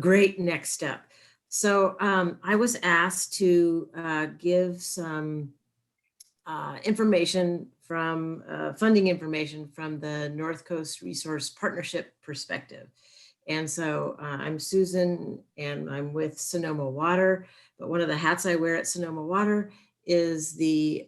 great next step. So I was asked to give some information from funding information from the North Coast Resource Partnership perspective. And so I'm Susan, and I'm with Sonoma Water, but one of the hats I wear at Sonoma Water is the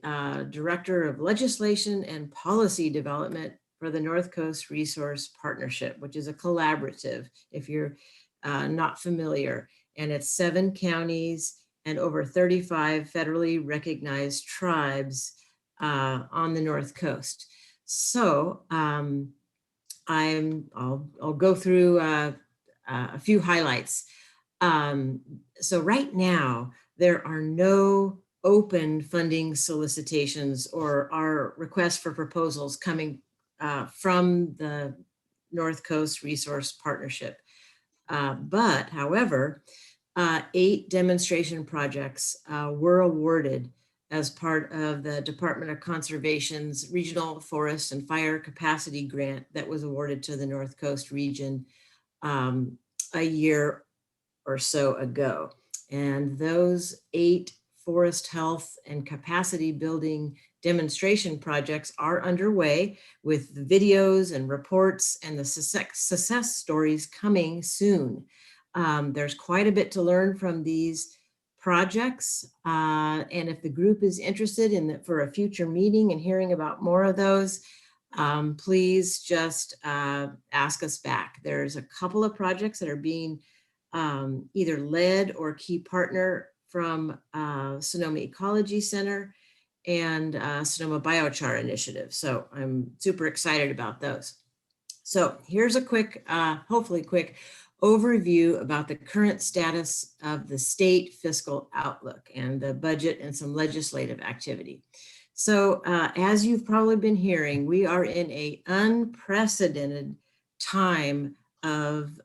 Director of Legislation and Policy Development for the North Coast Resource Partnership, which is a collaborative, if you're not familiar, and it's 7 counties and over 35 federally recognized tribes on the North Coast. So I'll go through a few highlights. So right now, there are no open funding solicitations or our requests for proposals coming from the North Coast Resource Partnership. But however, 8 demonstration projects were awarded as part of the Department of Conservation's Regional Forest and Fire Capacity Grant that was awarded to the North Coast region a year or so ago. And those 8 forest health and capacity building demonstration projects are underway, with videos and reports and the success stories coming soon. There's quite a bit to learn from these projects. And if the group is interested in that for a future meeting and hearing about more of those, please just ask us back. There's a couple of projects that are being either led or key partner from Sonoma Ecology Center and Sonoma Biochar Initiative. So I'm super excited about those. So here's a quick, hopefully quick overview about the current status of the state fiscal outlook and the budget and some legislative activity. So as you've probably been hearing, we are in an unprecedented time of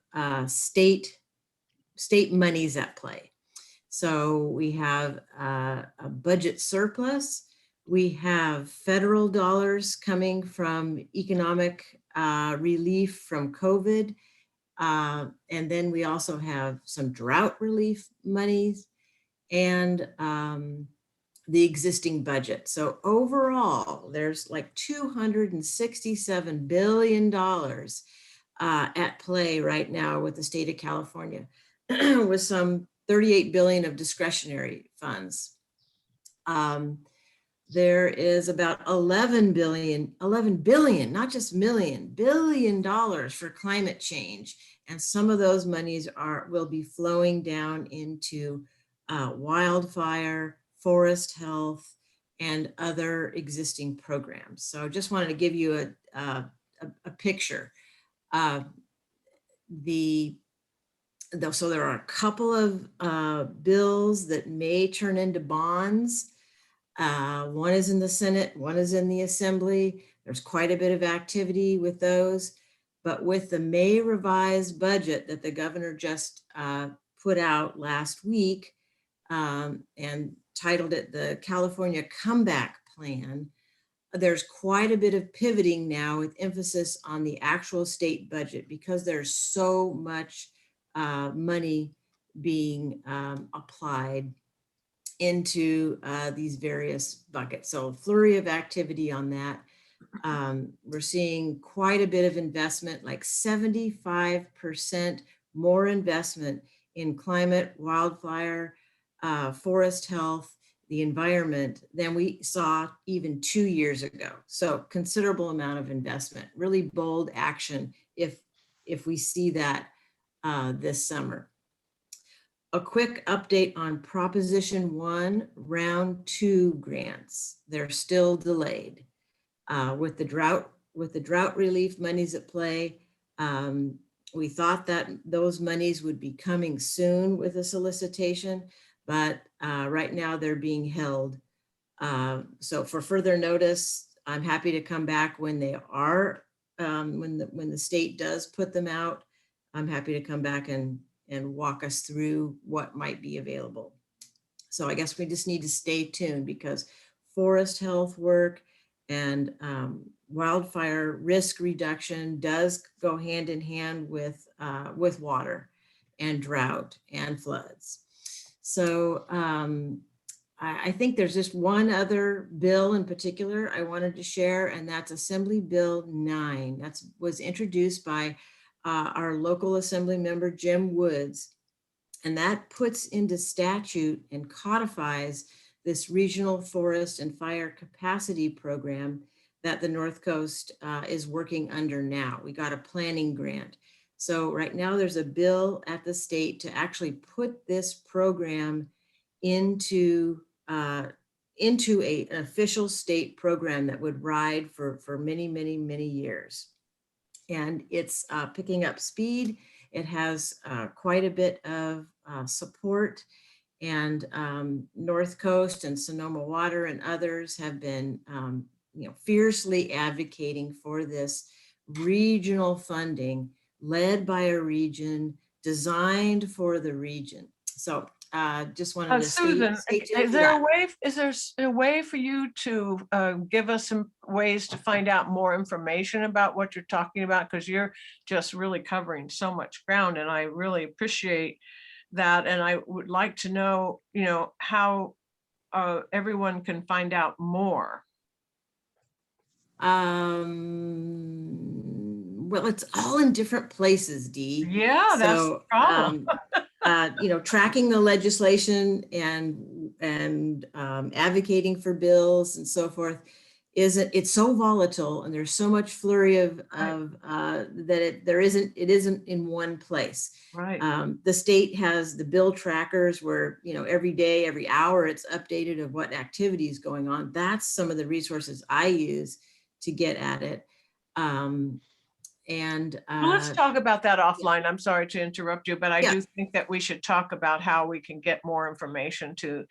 state monies at play. So we have a budget surplus. We have federal dollars coming from economic relief from COVID. And then we also have some drought relief monies and the existing budget. So overall, there's like $267 billion at play right now with the state of California, with some 38 billion of discretionary funds. there is about 11 billion, not just million, $11 billion for climate change. And some of those monies will be flowing down into wildfire, forest health, and other existing programs. So I just wanted to give you a picture. So there are a couple of bills that may turn into bonds. One is in the Senate, one is in the Assembly. There's quite a bit of activity with those. But with the May revised budget that the governor just put out last week and titled it the California Comeback Plan, there's quite a bit of pivoting now with emphasis on the actual state budget because there's so much money being applied into these various buckets. So a flurry of activity on that. We're seeing quite a bit of investment, like 75% more investment in climate, wildfire, forest health, the environment than we saw even 2 years ago. So considerable amount of investment, really bold action if we see that this summer. A quick update on Proposition 1, Round 2 grants. They're still delayed. With the drought relief monies at play, we thought that those monies would be coming soon with a solicitation, but right now they're being held. So for further notice, I'm happy to come back when they are, when the state does put them out. I'm happy to come back and walk us through what might be available. So I guess we just need to stay tuned because forest health work and wildfire risk reduction does go hand in hand with water and drought and floods. So I think there's just one other bill in particular I wanted to share, and that's Assembly Bill 9. That was introduced by our local assembly member, Jim Woods, and that puts into statute and codifies this regional forest and fire capacity program that the North Coast is working under now. We got a planning grant. So right now there's a bill at the state to actually put this program into an official state program that would ride for many, many, many years. And it's picking up speed. It has quite a bit of support, and North Coast and Sonoma Water and others have been fiercely advocating for this regional funding led by a region, designed for the region. So just wanted to Susan, is there a way for you to give us some ways to find out more information about what you're talking about? Because you're just really covering so much ground, and I really appreciate that. And I would like to know, how everyone can find out more. Well, it's all in different places, Dee. Yeah, that's the problem. Tracking the legislation and advocating for bills and so forth it's so volatile, and there's so much flurry of that it isn't in one place. Right. The state has the bill trackers where every day, every hour, it's updated of what activity is going on. That's some of the resources I use to get at it. Well, let's talk about that offline. I'm sorry to interrupt you, but I do think that we should talk about how we can get more information to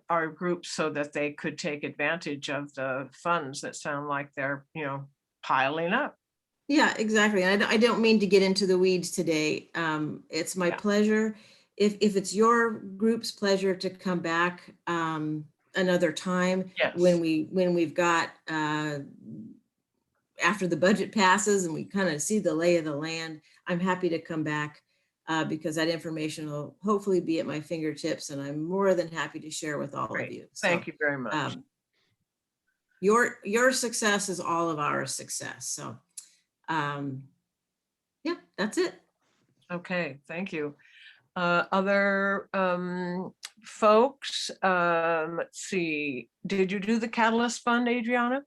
our groups so that they could take advantage of the funds that sound like they're, piling up. Yeah, exactly. And I don't mean to get into the weeds today. It's my pleasure. If it's your group's pleasure to come back another time, when we've got after the budget passes and we kind of see the lay of the land, I'm happy to come back because that information will hopefully be at my fingertips, and I'm more than happy to share with all of you. Thank you very much. Your success is all of our success. So yeah, that's it. Okay, thank you. Other folks, let's see, did you do the Catalyst Fund, Adriana?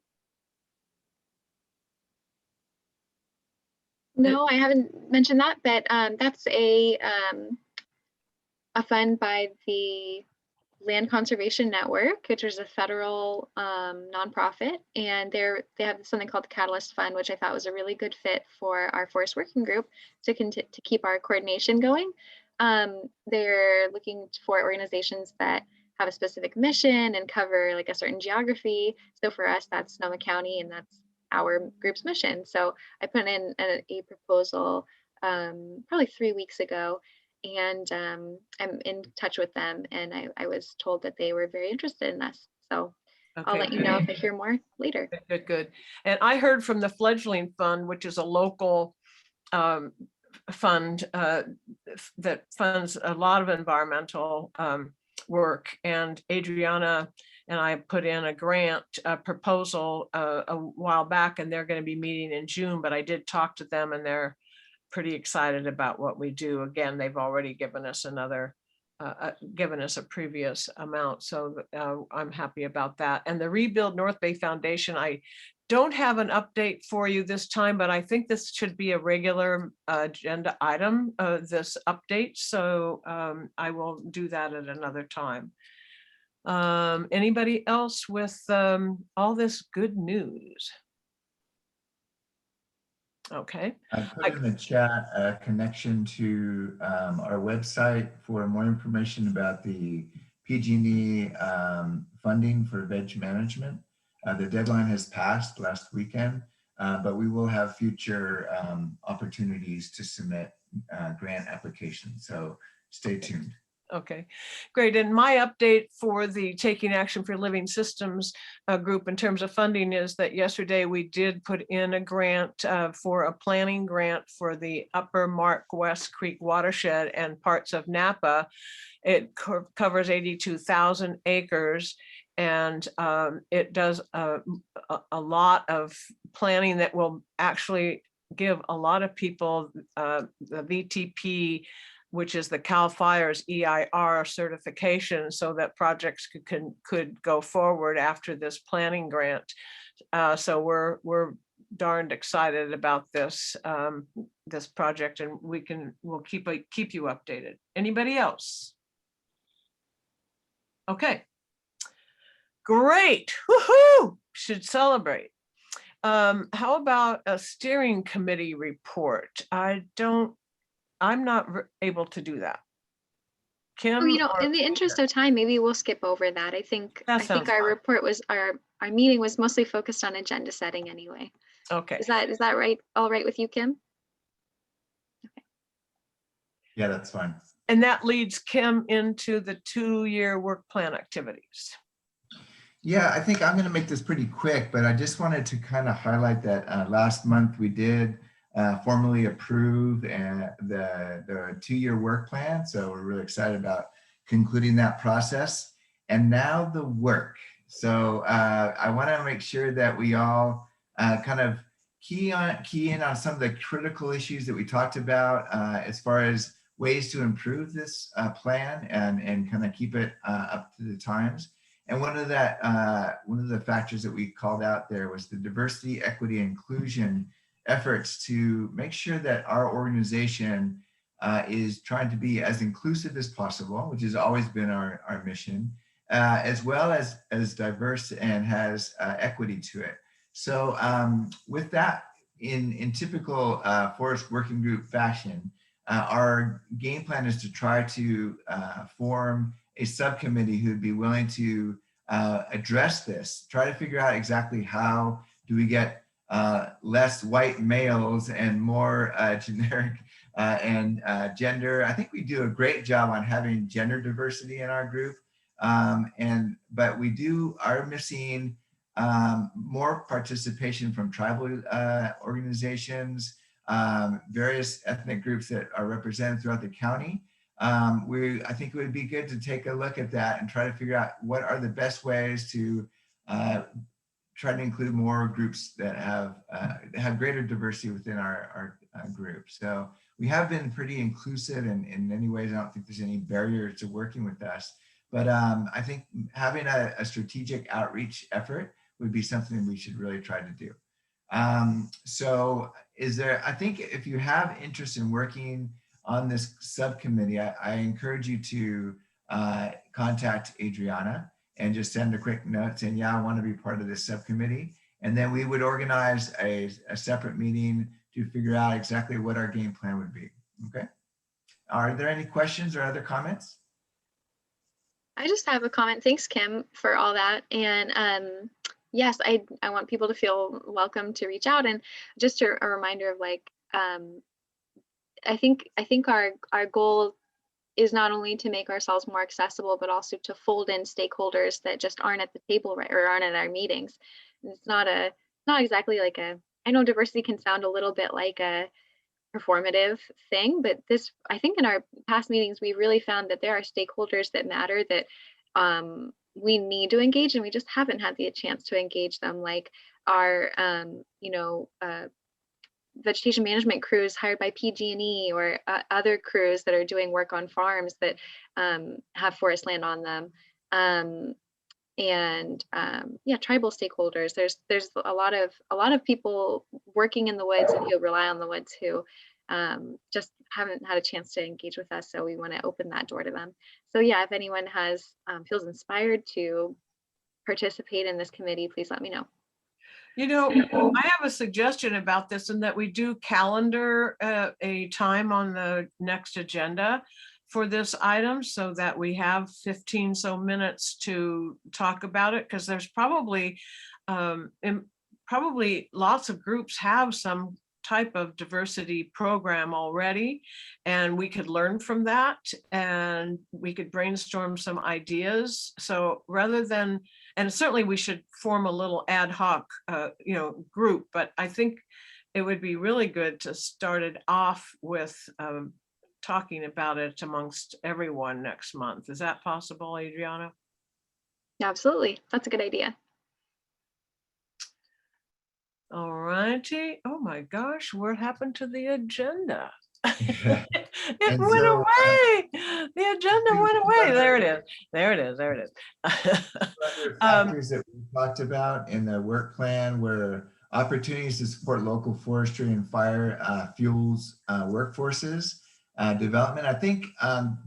No, I haven't mentioned that, but that's a fund by the Land Conservation Network, which is a federal nonprofit, and they have something called the Catalyst Fund, which I thought was a really good fit for our forest working group to keep our coordination going. They're looking for organizations that have a specific mission and cover like a certain geography. So for us, that's Sonoma County, and that's our group's mission. So I put in a proposal probably 3 weeks ago, and I'm in touch with them, and I was told that they were very interested in us. So I'll let you know if I hear more later. Good, good. And I heard from the Fledgling Fund, which is a local fund that funds a lot of environmental work. And Adriana and I put in a grant proposal a while back, and they're going to be meeting in June, but I did talk to them, and they're pretty excited about what we do. Again, they've already given us a previous amount. So I'm happy about that. And the Rebuild North Bay Foundation, I don't have an update for you this time, but I think this should be a regular agenda item, this update. So I will do that at another time. Anybody else with all this good news? Okay. I put in the chat a connection to our website for more information about the PG&E funding for veg management. The deadline has passed last weekend, but we will have future opportunities to submit grant applications. So stay tuned. Okay, great. And my update for the Taking Action for Living Systems group in terms of funding is that yesterday we did put in a grant for a planning grant for the Upper Mark West Creek watershed and parts of Napa. It covers 82,000 acres, and it does a lot of planning that will actually give a lot of people the VTP, which is the CAL FIRE's EIR certification, so that projects could go forward after this planning grant. So we're darned excited about this this project, and we'll keep you updated. Anybody else? Okay, great. Woohoo! Should celebrate. How about a steering committee report? I'm not able to do that. Kim? Oh, in the interest of time, maybe we'll skip over that. I think our report was our meeting was mostly focused on agenda setting anyway. Okay. Is that right? All right with you, Kim? Okay. Yeah, that's fine. And that leads Kim into the 2-year work plan activities. Yeah, I think I'm going to make this pretty quick, but I just wanted to kind of highlight that last month we did formally approve the 2-year work plan. So we're really excited about concluding that process. And now the work. So I want to make sure that we all kind of key in on some of the critical issues that we talked about as far as ways to improve this plan and kind of keep it up to the times. And one of the factors that we called out there was the diversity, equity, and inclusion efforts to make sure that our organization is trying to be as inclusive as possible, which has always been our mission, as well as diverse and has equity to it. So with that, in typical forest working group fashion, our game plan is to try to form a subcommittee who'd be willing to address this, try to figure out exactly how do we get less white males and more generic and gender. I think we do a great job on having gender diversity in our group, but we are missing more participation from tribal organizations, various ethnic groups that are represented throughout the county. I think it would be good to take a look at that and try to figure out what are the best ways to try to include more groups that have greater diversity within our group. So we have been pretty inclusive, and in many ways, I don't think there's any barrier to working with us. But I think having a strategic outreach effort would be something we should really try to do. So I think if you have interest in working on this subcommittee, I encourage you to contact Adriana and just send a quick note saying, yeah, I want to be part of this subcommittee. And then we would organize a separate meeting to figure out exactly what our game plan would be. Okay. Are there any questions or other comments? I just have a comment. Thanks, Kim, for all that. And yes, I want people to feel welcome to reach out. And just a reminder of like, I think our goal is not only to make ourselves more accessible, but also to fold in stakeholders that just aren't at the table, right, or aren't at our meetings. And it's not exactly like I know diversity can sound a little bit like a performative thing, but I think in our past meetings, we really found that there are stakeholders that matter that we need to engage, and we just haven't had the chance to engage them, like our vegetation management crews hired by PG&E, or other crews that are doing work on farms that have forest land on them. Yeah, tribal stakeholders. There's a lot of people working in the woods and who rely on the woods who just haven't had a chance to engage with us. So we want to open that door to them. So yeah, if anyone feels inspired to participate in this committee, please let me know. You know, I have a suggestion about this, and that we do calendar a time on the next agenda for this item, so that we have 15 so minutes to talk about it, because there's probably lots of groups have some type of diversity program already, and we could learn from that, and we could brainstorm some ideas. So rather than, and certainly we should form a little ad hoc group, but I think it would be really good to start it off with talking about it amongst everyone next month. Is that possible, Adriana? Yeah, absolutely. That's a good idea. All righty. Oh my gosh, what happened to the agenda? It went away. The agenda went away. There it is. There it is. There it is. Factors that we talked about in the work plan were opportunities to support local forestry and fire fuels workforces. Development. I think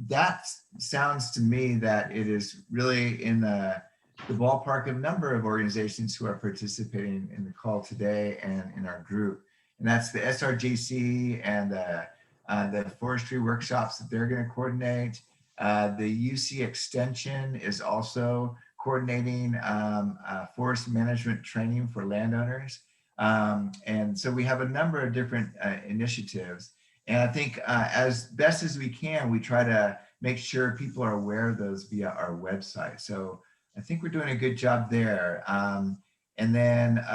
that sounds to me that it is really in the ballpark of a number of organizations who are participating in the call today and in our group. And that's the SRJC and the forestry workshops that they're going to coordinate. The UC Extension is also coordinating forest management training for landowners. And so we have a number of different initiatives. And I think as best as we can, we try to make sure people are aware of those via our website. So I think we're doing a good job there. And then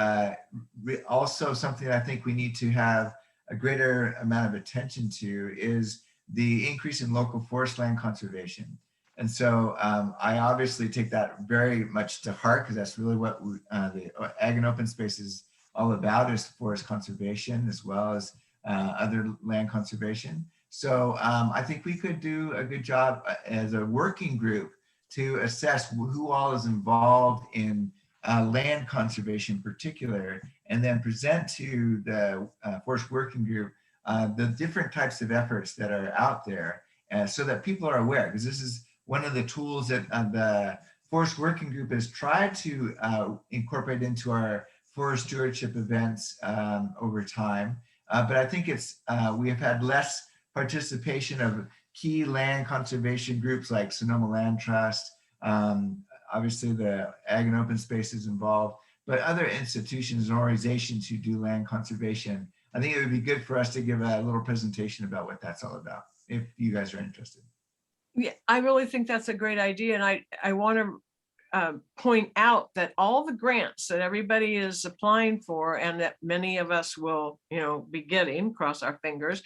also something I think we need to have a greater amount of attention to is the increase in local forest land conservation. And so I obviously take that very much to heart, because that's really what the Ag and Open Space is all about, is forest conservation as well as other land conservation. So I think we could do a good job as a working group to assess who all is involved in land conservation in particular, and then present to the Forest Working Group the different types of efforts that are out there, so that people are aware, because this is one of the tools that the Forest Working Group has tried to incorporate into our forest stewardship events over time. But I think we have had less participation of key land conservation groups like Sonoma Land Trust. Obviously the Ag and Open Space is involved, but other institutions and organizations who do land conservation. I think it would be good for us to give a little presentation about what that's all about, if you guys are interested. Yeah, I really think that's a great idea. And I want to point out that all the grants that everybody is applying for, and that many of us will, be getting, cross our fingers,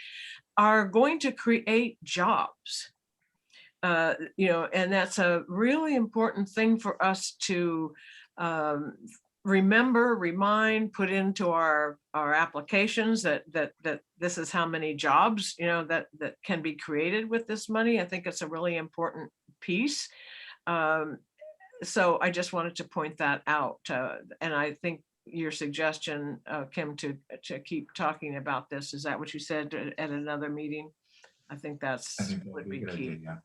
are going to create jobs. And that's a really important thing for us to remind, put into our applications that this is how many jobs, that can be created with this money. I think it's a really important piece. So I just wanted to point that out. And I think your suggestion, Kim, to keep talking about this, is that what you said at another meeting? I think I think that would would be be a good key. idea, yeah.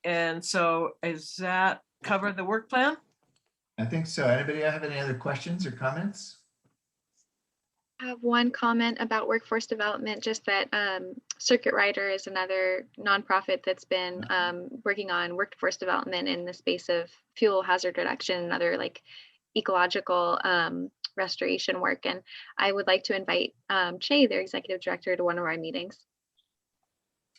And so is that cover the work plan? I think so. Anybody have any other questions or comments? I have one comment about workforce development, just that Circuit Rider is another nonprofit that's been working on workforce development in the space of fuel hazard reduction and other like ecological restoration work. And I would like to invite Che, their executive director, to one of our meetings.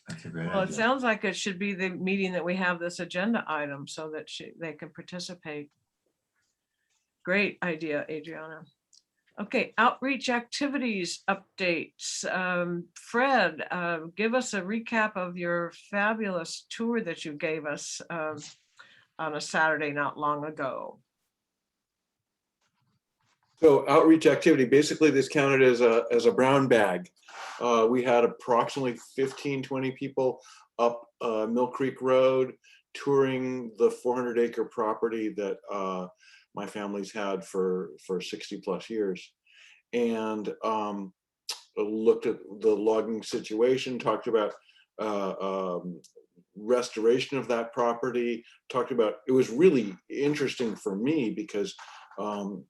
That's a great Well, it idea. sounds like it should be the meeting that we have this agenda item so that they can participate. Great idea, Adriana. Okay, outreach activities updates. Fred, give us a recap of your fabulous tour that you gave us on a Saturday not long ago. So outreach activity, basically this counted as a brown bag. We had approximately 15, 20 people up Mill Creek Road touring the 400-acre property that my family's had for 60 plus years, and looked at the logging situation, talked about restoration of that property, talked about, it was really interesting for me because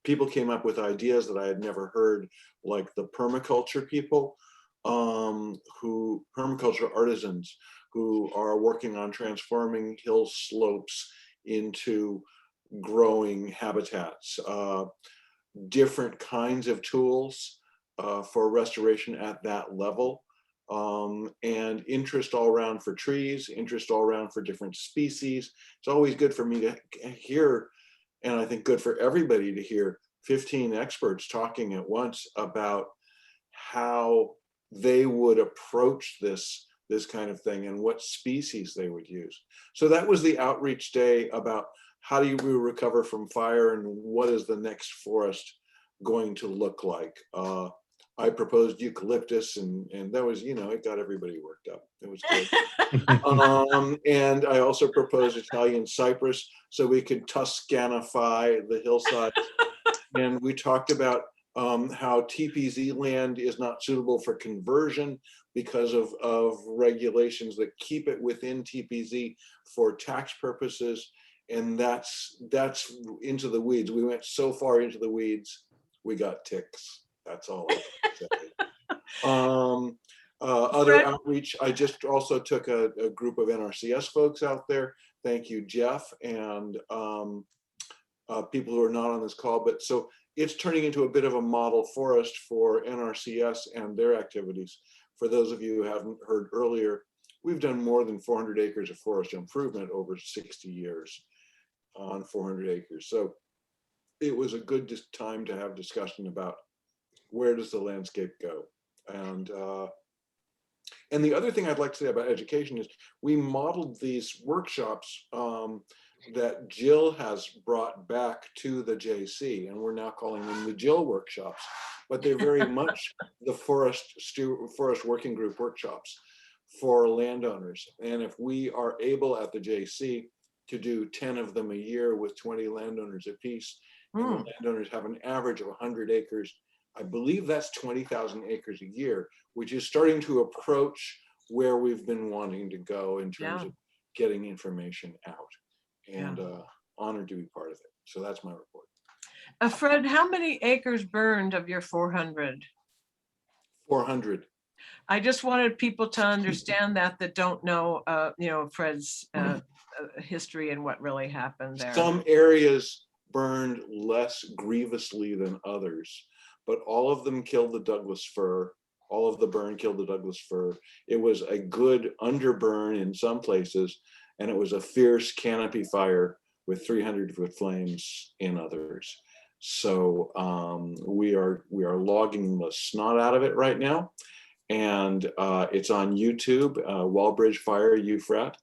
people came up with ideas that I had never heard, like the permaculture people, permaculture artisans who are working on transforming hill slopes into growing habitats, different kinds of tools for restoration at that level, and interest all around for trees, interest all around for different species. It's always good for me to hear, and I think good for everybody to hear 15 experts talking at once about how they would approach this kind of thing and what species they would use. So that was the outreach day about how do we recover from fire and what is the next forest going to look like. I proposed eucalyptus and that was, it got everybody worked up. It was good. And I also proposed Italian cypress so we could Toscanify the hillside. And we talked about how TPZ land is not suitable for conversion because of regulations that keep it within TPZ for tax purposes. And that's into the weeds. We went so far into the weeds, we got ticks. That's all I can say. Other outreach, I just also took a group of NRCS folks out there. Thank you, Jeff, and people who are not on this call. But so it's turning into a bit of a model forest for NRCS and their activities. For those of you who haven't heard earlier, we've done more than 400 acres of forest improvement over 60 years on 400 acres. So it was a good time to have discussion about where does the landscape go. And the other thing I'd like to say about education is we modeled these workshops that Jill has brought back to the JC, and we're now calling them the Jill workshops, but they're very much the forest working group workshops for landowners. And if we are able at the JC to do 10 of them a year with 20 landowners apiece, and the landowners have an average of 100 acres, I believe that's 20,000 acres a year, which is starting to approach where we've been wanting to go in terms of getting information out. And honored to be part of it. So that's my report. Fred, how many acres burned of your 400? 400. I just wanted people to understand that don't know, Fred's history and what really happened there. Some areas burned less grievously than others, but all of them killed the Douglas fir. All of the burn killed the Douglas fir. It was a good underburn in some places, and it was a fierce canopy fire with 300-foot flames in others. So we are logging the snot out of it right now, and it's on YouTube, Wallbridge Fire UFRAT,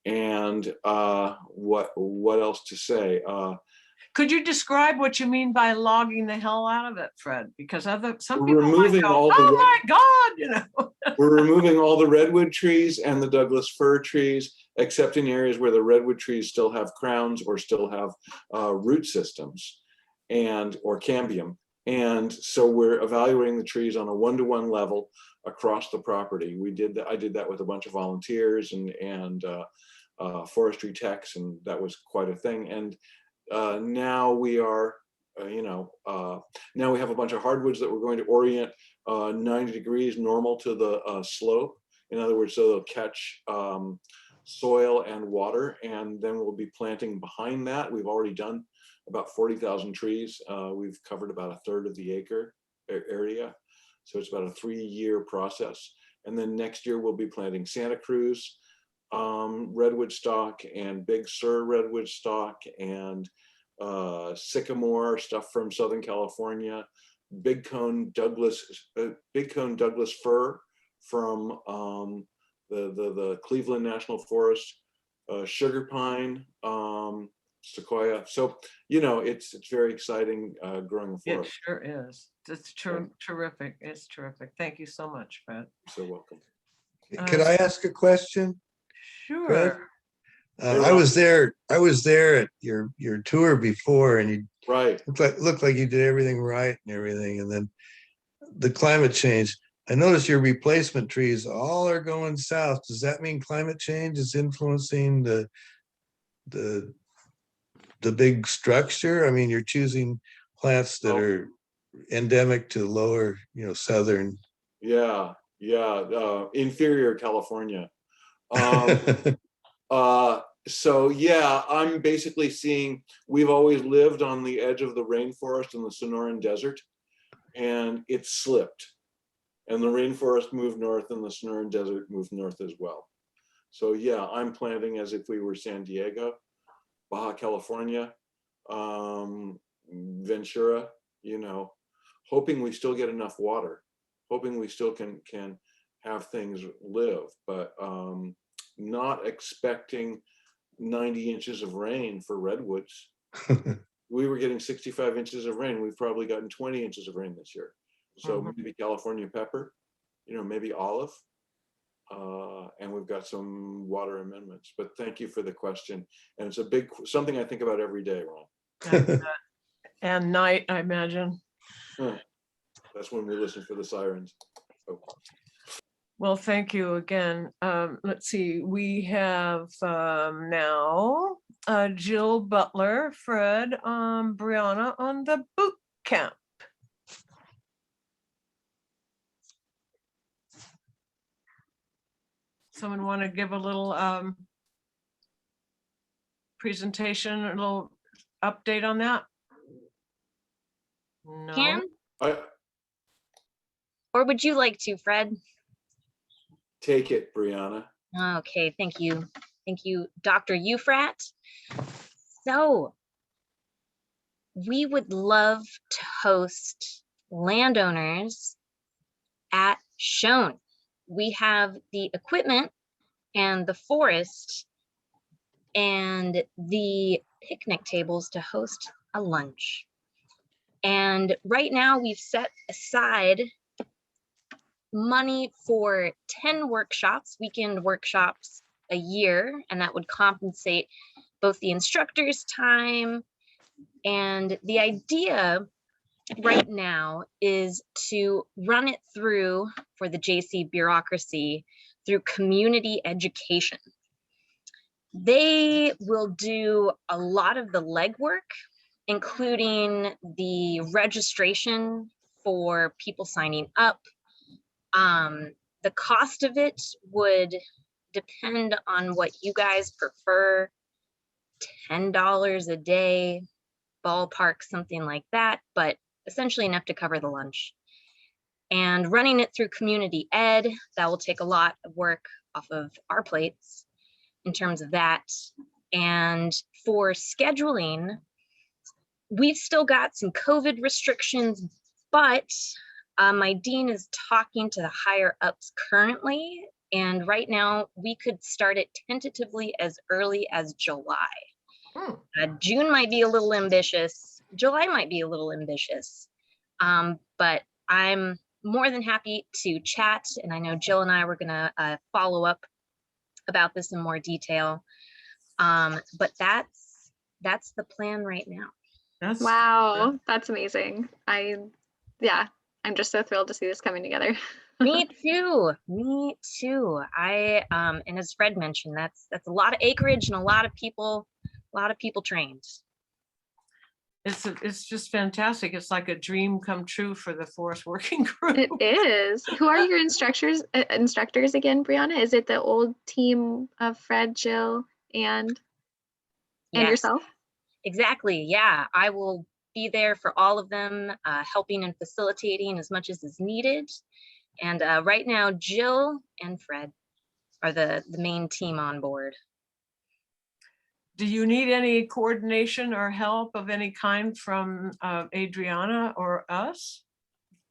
And what else to say? Could you describe what you mean by logging the hell out of it, Fred? Because some We're people might removing go, all the oh my God, you know. We're removing all the redwood trees and the Douglas fir trees, except in areas where the redwood trees still have crowns or still have root systems or cambium. And so we're evaluating the trees on a 1-to-1 level across the property. I did that with a bunch of volunteers and forestry techs, and that was quite a thing. And now we are, now we have a bunch of hardwoods that we're going to orient 90 degrees normal to the slope. In other words, so they'll catch soil and water, and then we'll be planting behind that. We've already done about 40,000 trees. We've covered about a third of the acre area. So it's about a 3-year process. And then next year we'll be planting Santa Cruz redwood stock and Big Sur redwood stock and sycamore stuff from Southern California, big cone Douglas fir from the Cleveland National Forest, sugar pine, sequoia. So, it's very exciting growing a forest. It sure is. It's terrific. It's terrific. Thank you so much, Fred. So welcome. Could I ask a question? Sure. Fred? I was there at your tour before, and you looked like you did everything right and everything. And then the climate change. I noticed your replacement trees all are going south. Does that mean climate change is influencing the big structure? I mean, you're choosing plants that are endemic to lower, southern. Yeah, inferior California. So yeah, I'm basically seeing, we've always lived on the edge of the rainforest in the Sonoran Desert, and it slipped. And the rainforest moved north and the Sonoran Desert moved north as well. So yeah, I'm planting as if we were San Diego, Baja California, Ventura, hoping we still get enough water, hoping we still can have things live, but not expecting 90 inches of rain for redwoods. We were getting 65 inches of rain. We've probably gotten 20 inches of rain this year. So maybe California pepper, maybe olive, and we've got some water amendments. But thank you for the question. And it's something I think about every day, Ron. And night, I imagine. That's when we listen for the sirens. Oh. Well, thank you again. Let's see, we have now Jill Butler, Fred, Brianna on the boot camp. Someone want to give a little presentation, a little update on that? No. Can? Or would you like to, Fred? Take it, Brianna. Okay, thank you. Thank you, Dr. Ufrat. So we would love to host landowners at Shown. We have the equipment and the forest and the picnic tables to host a lunch. And right now we've set aside money for 10 workshops, weekend workshops a year, and that would compensate both the instructor's time. And the idea right now is to run it through, for the JC bureaucracy, through community education. They will do a lot of the legwork, including the registration for people signing up. The cost of it would depend on what you guys prefer, $10 a day, ballpark, something like that, but essentially enough to cover the lunch. And running it through community ed, that will take a lot of work off of our plates in terms of that. And for scheduling, we've still got some COVID restrictions, but my dean is talking to the higher ups currently And right now we could start it tentatively as early as July. June might be a little ambitious. July might be a little ambitious. But I'm more than happy to chat. And I know Jill and I were gonna follow up about this in more detail. But that's the plan right now. Wow, that's amazing. I'm just so thrilled to see this coming together. Me too. Me too. And as Fred mentioned, that's a lot of acreage and a lot of people trained. It's just fantastic. It's like a dream come true for the forest working group. It is. Who are your instructors again, Brianna? Is it the old team of Fred, Jill, and Yes, yourself? exactly. Yeah, I will be there for all of them, helping and facilitating as much as is needed. And right now, Jill and Fred are the main team on board. Do you need any coordination or help of any kind from Adriana or us?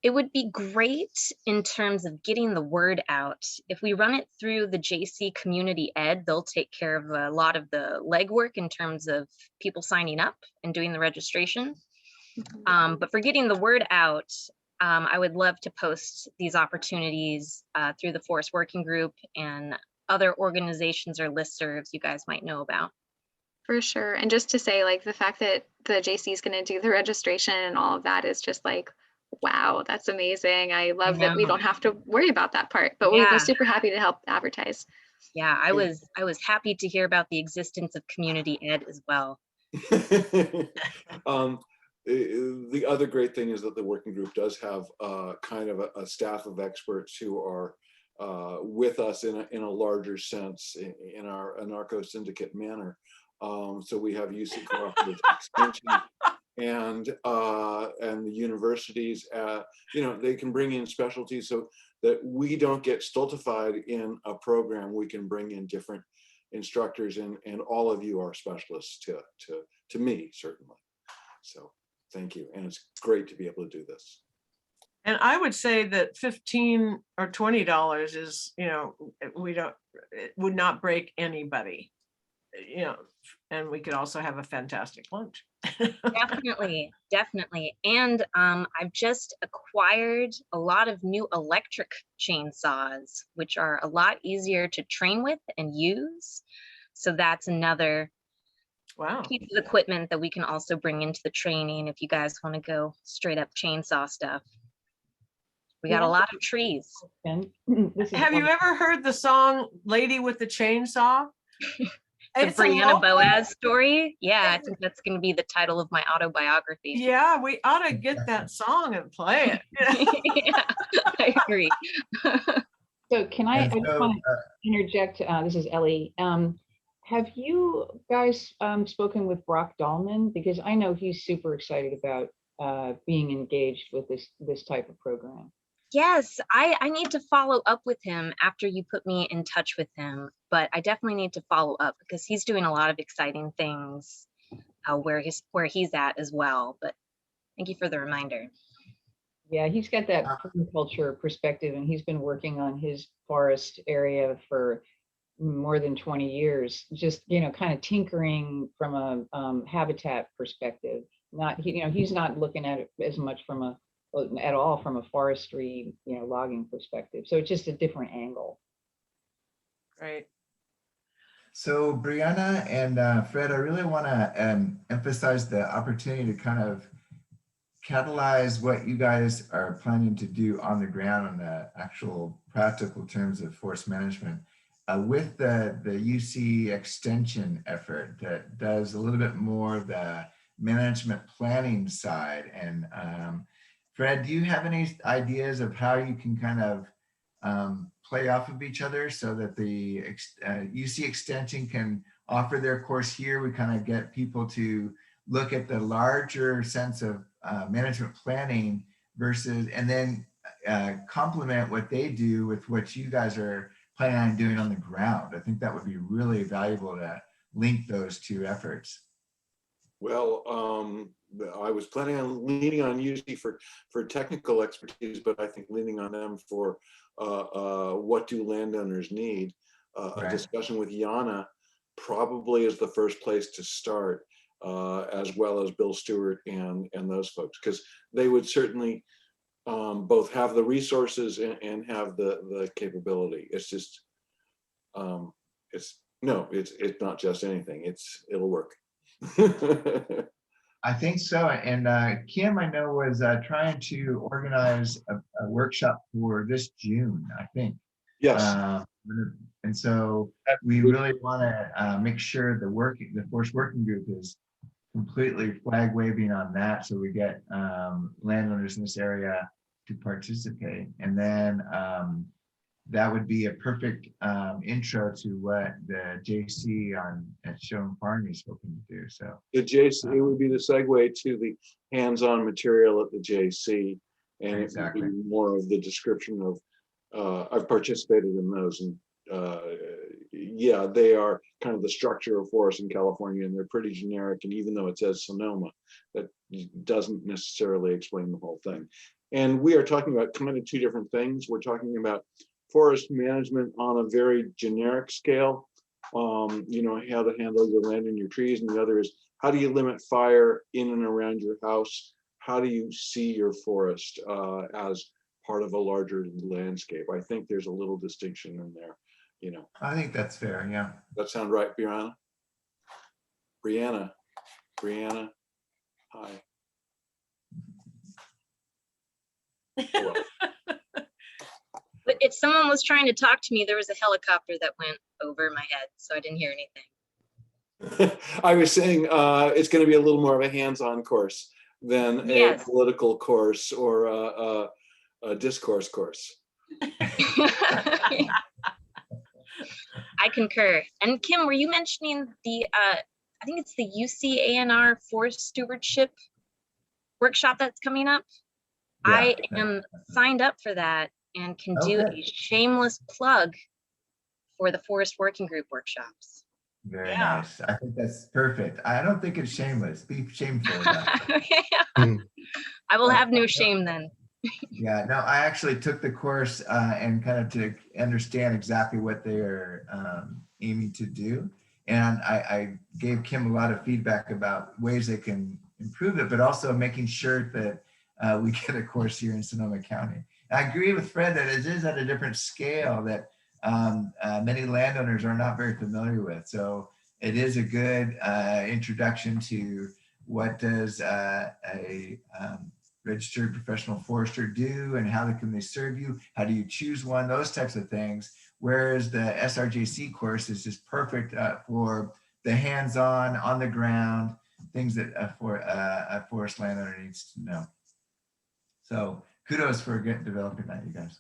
It would be great in terms of getting the word out. If we run it through the JC Community Ed, they'll take care of a lot of the legwork in terms of people signing up and doing the registration. But for getting the word out, I would love to post these opportunities through the Forest Working Group and other organizations or listservs you guys might know about. For sure. And just to say, like, the fact that the JC is going to do the registration and all of that is just like, wow, that's amazing. I love that we don't have to worry about that part, but we're super happy to help advertise. Yeah, I was happy to hear about the existence of Community Ed as well. The other great thing is that the working group does have kind of a staff of experts who are with us in a larger sense in our anarcho syndicate manner. So we have UC Cooperative Extension and the universities. They can bring in specialties so that we don't get stultified in a program. We can bring in different instructors, and all of you are specialists to me, certainly. So thank you, and it's great to be able to do this. And I would say that $15 or $20 is, it would not break anybody, and we could also have a fantastic lunch. Definitely. And I've just acquired a lot of new electric chainsaws, which are a lot easier to train with and use. So that's another piece of equipment that we can also bring into the training if you guys want to go straight up chainsaw stuff. We got a lot of trees. Have you ever heard the song Lady with the Chainsaw? The Brianna Boaz story. Yeah, I think that's going to be the title of my autobiography. Yeah, we ought to get that song and play it. Yeah, I agree. So can I just want to interject? This is Ellie. Have you guys spoken with Brock Dahlman? Because I know he's super excited about being engaged with this type of program. Yes, I need to follow up with him after you put me in touch with him, but I definitely need to follow up because he's doing a lot of exciting things where he's at as well. But thank you for the reminder. Yeah, he's got that permaculture perspective, and he's been working on his forest area for more than 20 years, just, kind of tinkering from a habitat perspective. He's not looking at it as much at all from a forestry, logging perspective. So it's just a different angle. Right. So Brianna and Fred, I really want to emphasize the opportunity to kind of catalyze what you guys are planning to do on the ground on the actual practical terms of forest management with the UC extension effort that does a little bit more of the management planning side. And Fred, do you have any ideas of how you can kind of play off of each other so that the UC extension can offer their course here? We kind of get people to look at the larger sense of management planning versus, and then complement what they do with what you guys are planning on doing on the ground. I think that would be really valuable to link those two efforts. Well, I was planning on leaning on UC for technical expertise, but I think leaning on them for what do landowners need. A discussion with Yana probably is the first place to start, as well as Bill Stewart and those folks, because they would certainly both have the resources and have the capability. It's just, it's not just anything. It'll work. I think so. And Kim, I know, was trying to organize a workshop for this June, I think. Yes. And so we really want to make sure the forest working group is completely flag waving on that, so we get landowners in this area to participate. And then that would be a perfect intro to what the JC at Shone Farm is hoping to do. So the JC, it would be the segue to the hands-on material at the JC, and exactly. It would be more of the description of. I've participated in those, and yeah, they are kind of the structure of forests in California, and they're pretty generic. And even though it says Sonoma, that doesn't necessarily explain the whole thing. And we are talking about kind of two different things. We're talking about forest management on a very generic scale, you know, how to handle your land and your trees. And the other is, how do you limit fire in and around your house? How do you see your forest as part of a larger landscape? I think there's a little distinction in there, you know. I think that's fair, yeah. That sound right, Brianna? Brianna, hi. But if someone was trying to talk to me, there was a helicopter that went over my head, so I didn't hear anything. I was saying it's going to be a little more of a hands-on course than a political course or a discourse course. I concur. And Kim, were you mentioning the, I think it's the UCANR Forest Stewardship workshop that's coming up? Yeah, I am signed up for that and can do a shameless plug for the Forest Working Group workshops. Very nice. I think that's perfect. I don't think it's shameless. Be shameful about it. I will have no shame then. Yeah, no, I actually took the course and kind of to understand exactly what they're aiming to do. And I gave Kim a lot of feedback about ways they can improve it, but also making sure that we get a course here in Sonoma County. And I agree with Fred that it is at a different scale that many landowners are not very familiar with. So it is a good introduction to what does a registered professional forester do, and how can they serve you? How do you choose one? Those types of things. Whereas the SRJC course is just perfect for the hands-on, on the ground things that a forest landowner needs to know. So kudos for developing that, you guys.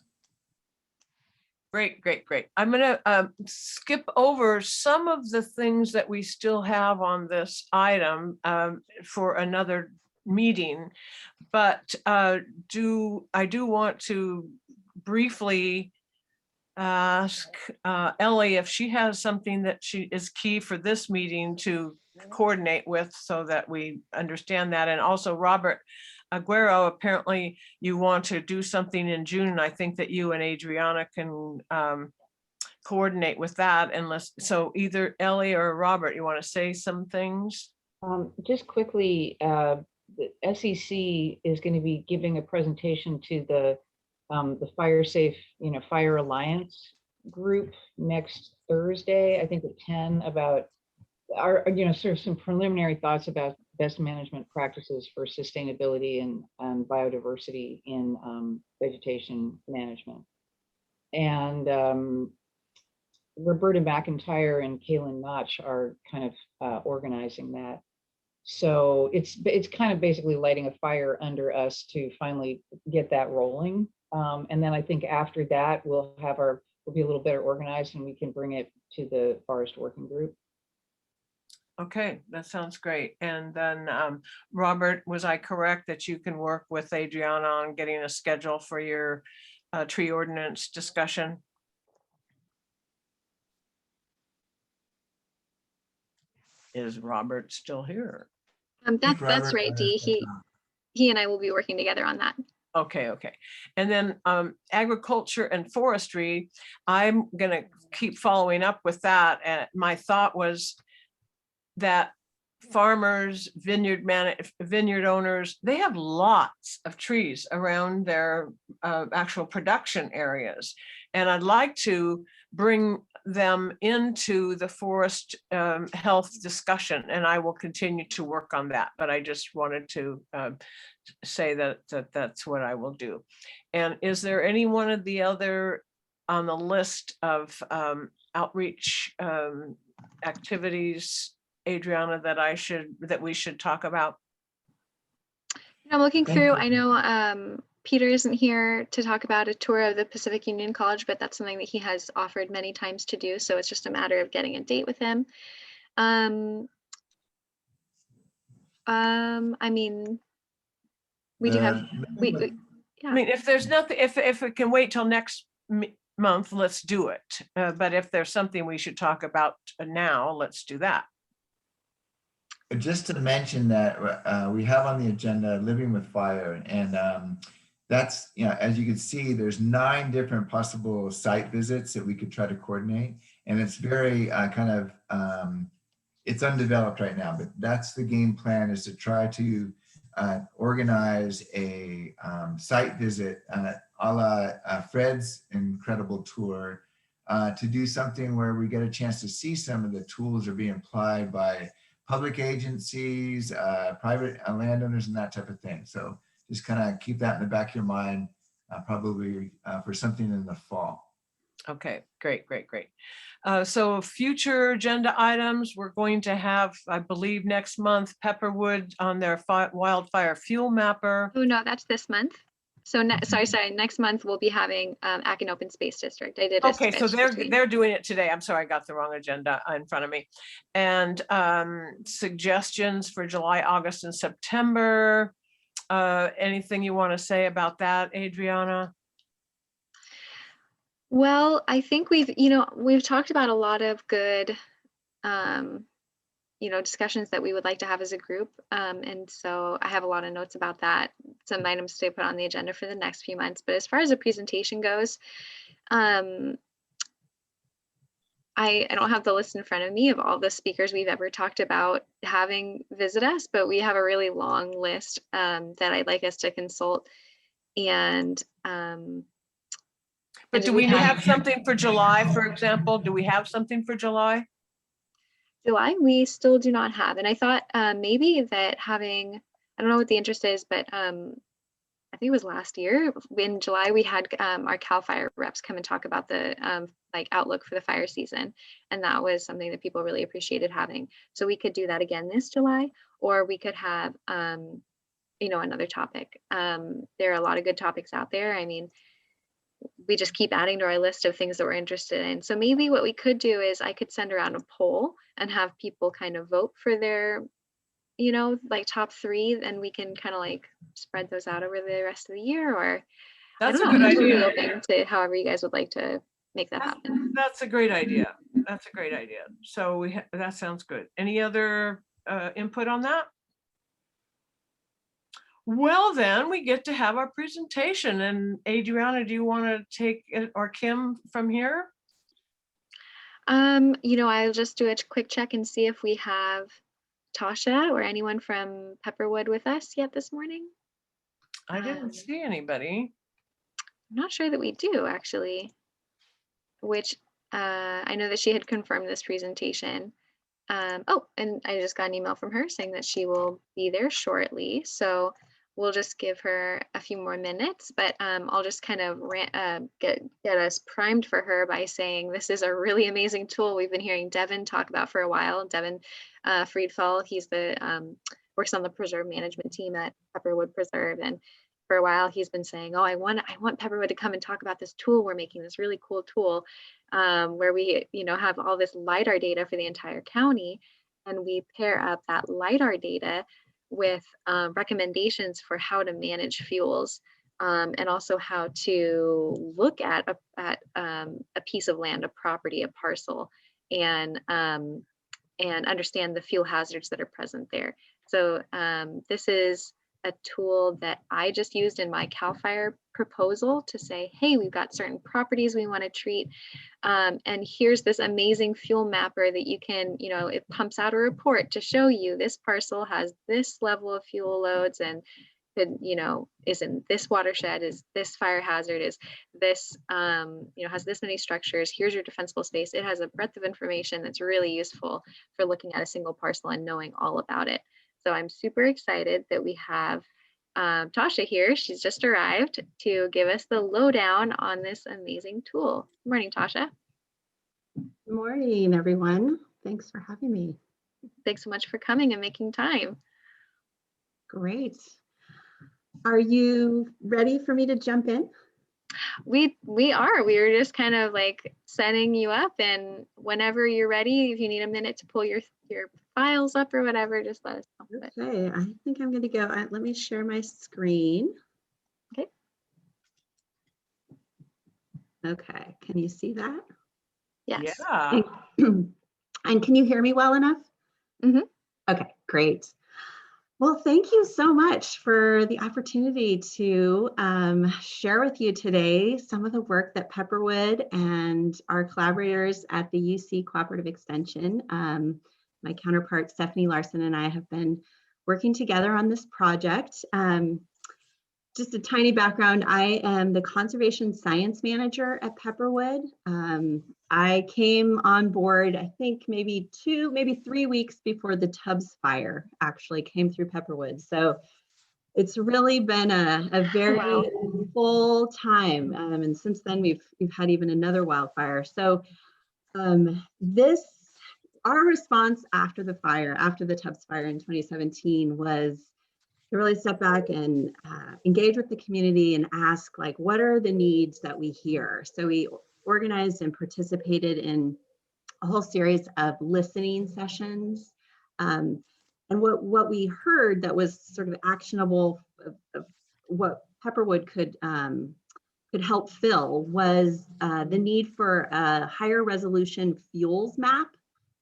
Great, great, great. I'm going to skip over some of the things that we still have on this item for another meeting, but I do want to briefly ask Ellie if she has something that she is key for this meeting to coordinate with, so that we understand that. And also Robert Aguero, apparently you want to do something in June, and I think that you and Adriana can coordinate with that. Unless, so either Ellie or Robert, you want to say some things? Just quickly, the SEC is going to be giving a presentation to the Fire Safe, Fire Alliance group next Thursday, I think at 10, about our, sort of some preliminary thoughts about best management practices for sustainability and biodiversity in vegetation management. And Roberta McIntyre and Kaylin Notch are kind of organizing that. So it's kind of basically lighting a fire under us to finally get that rolling. And then I think after that, we'll be a little better organized, and we can bring it to the Forest Working Group. Okay, that sounds great. And then Robert, was I correct that you can work with Adriana on getting a schedule for your tree ordinance discussion? Is Robert still here? That's Robert. right, Dee. He and I will be working together on that. Okay, okay. And then agriculture and forestry, I'm gonna keep following up with that. And my thought was that farmers, vineyard owners, they have lots of trees around their actual production areas. And I'd like to bring them into the forest health discussion, and I will continue to work on that. But I just wanted to say that that's what I will do. And is there any one of the other on the list of outreach activities, Adriana, that we should talk about? I'm looking Thank through. you. I know Peter isn't here to talk about a tour of the Pacific Union College, but that's something that he has offered many times to do. So it's just a matter of getting a date with him. I mean, we do have, yeah. I mean, if there's nothing, if it can wait till next month, let's do it. But if there's something we should talk about now, let's do that. Just to mention that we have on the agenda Living with Fire, and that's, as you can see, there's 9 different possible site visits that we could try to coordinate, and it's very it's undeveloped right now, but that's the game plan, is to try to organize a site visit a la Fred's incredible tour, to do something where we get a chance to see some of the tools that are being applied by public agencies, private landowners, and that type of thing. So just kind of keep that in the back of your mind, probably for something in the fall. Okay, great, great, great. So future agenda items, we're going to have, I believe, next month, Pepperwood on their Wildfire Fuel Mapper. Oh, no, that's this month. So sorry, next month we'll be having Ag and Open Space District. I did. Okay, so they're doing it today. I'm sorry, I got the wrong agenda in front of me. And suggestions for July, August, and September. Anything you want to say about that, Adriana? Well, I think we've talked about a lot of good discussions that we would like to have as a group. And so I have a lot of notes about that, some items to put on the agenda for the next few months. But as far as the presentation goes, I don't have the list in front of me of all the speakers we've ever talked about having visit us, but we have a really long list that I'd like us to consult. And but do we have something for July, for example? Do we have something for July? July, we still do not have. And I thought maybe that having, I don't know what the interest is, but I think it was last year in July, we had our CAL FIRE reps come and talk about the outlook for the fire season. And that was something that people really appreciated having. So we could do that again this July, or we could have, another topic. There are a lot of good topics out there. I mean, we just keep adding to our list of things that we're interested in. So maybe what we could do is I could send around a poll and have people kind of vote for their, top 3, and we can kind of spread those out over the rest of the year. Or that's a good idea. Really open to however you guys would like to make that happen. That's a great idea. That's a great idea. So that sounds good. Any other input on that? Well, then we get to have our presentation. And Adriana, do you want to take it, or Kim from here? I'll just do a quick check and see if we have Tosha or anyone from Pepperwood with us yet this morning. I didn't see anybody. I'm not sure that we do, actually, which I know that she had confirmed this presentation. And I just got an email from her saying that she will be there shortly. So we'll just give her a few more minutes, but I'll just kind of get us primed for her by saying this is a really amazing tool we've been hearing Devin talk about for a while. Devin Friedfall, he's works on the preserve management team at Pepperwood Preserve, and for a while he's been saying, oh, I want Pepperwood to come and talk about this tool we're making, this really cool tool where we have all this LiDAR data for the entire county, and we pair up that LiDAR data with recommendations for how to manage fuels, and also how to look at a piece of land, a property, a parcel, and understand the fuel hazards that are present there. So this is a tool that I just used in my CAL FIRE proposal to say, hey, we've got certain properties we want to treat. And here's this amazing fuel mapper that you can, it pumps out a report to show you this parcel has this level of fuel loads and is in this watershed, is this fire hazard, is this, has this many structures, here's your defensible space. It has a breadth of information that's really useful for looking at a single parcel and knowing all about it. So I'm super excited that we have Tosha here. She's just arrived to give us the lowdown on this amazing tool. Good morning, Tosha. Good morning, everyone. Thanks for having me. Thanks so much for coming and making time. Great. Are you ready for me to jump in? We are. We were just kind of like setting you up, and whenever you're ready, if you need a minute to pull your files up or whatever, just let us know. Okay, I think I'm going to go. Let me share my screen. Okay. Okay, can you see that? Yes. Yeah. And can you hear me well enough? Mm-hmm. Okay, great. Well, thank you so much for the opportunity to share with you today some of the work that Pepperwood and our collaborators at the UC Cooperative Extension, my counterpart Stephanie Larson and I have been working together on this project. Just a tiny background, I am the conservation science manager at Pepperwood. I came on board, I think maybe 3 weeks before the Tubbs fire actually came through Pepperwood. So it's really been a very full time. And since then we've had even another wildfire. So our response after the fire, after the Tubbs fire in 2017 was to really step back and engage with the community and ask, like, what are the needs that we hear? So we organized and participated in a whole series of listening sessions. And what we heard that was sort of actionable of what Pepperwood could help fill was the need for a higher resolution fuels map.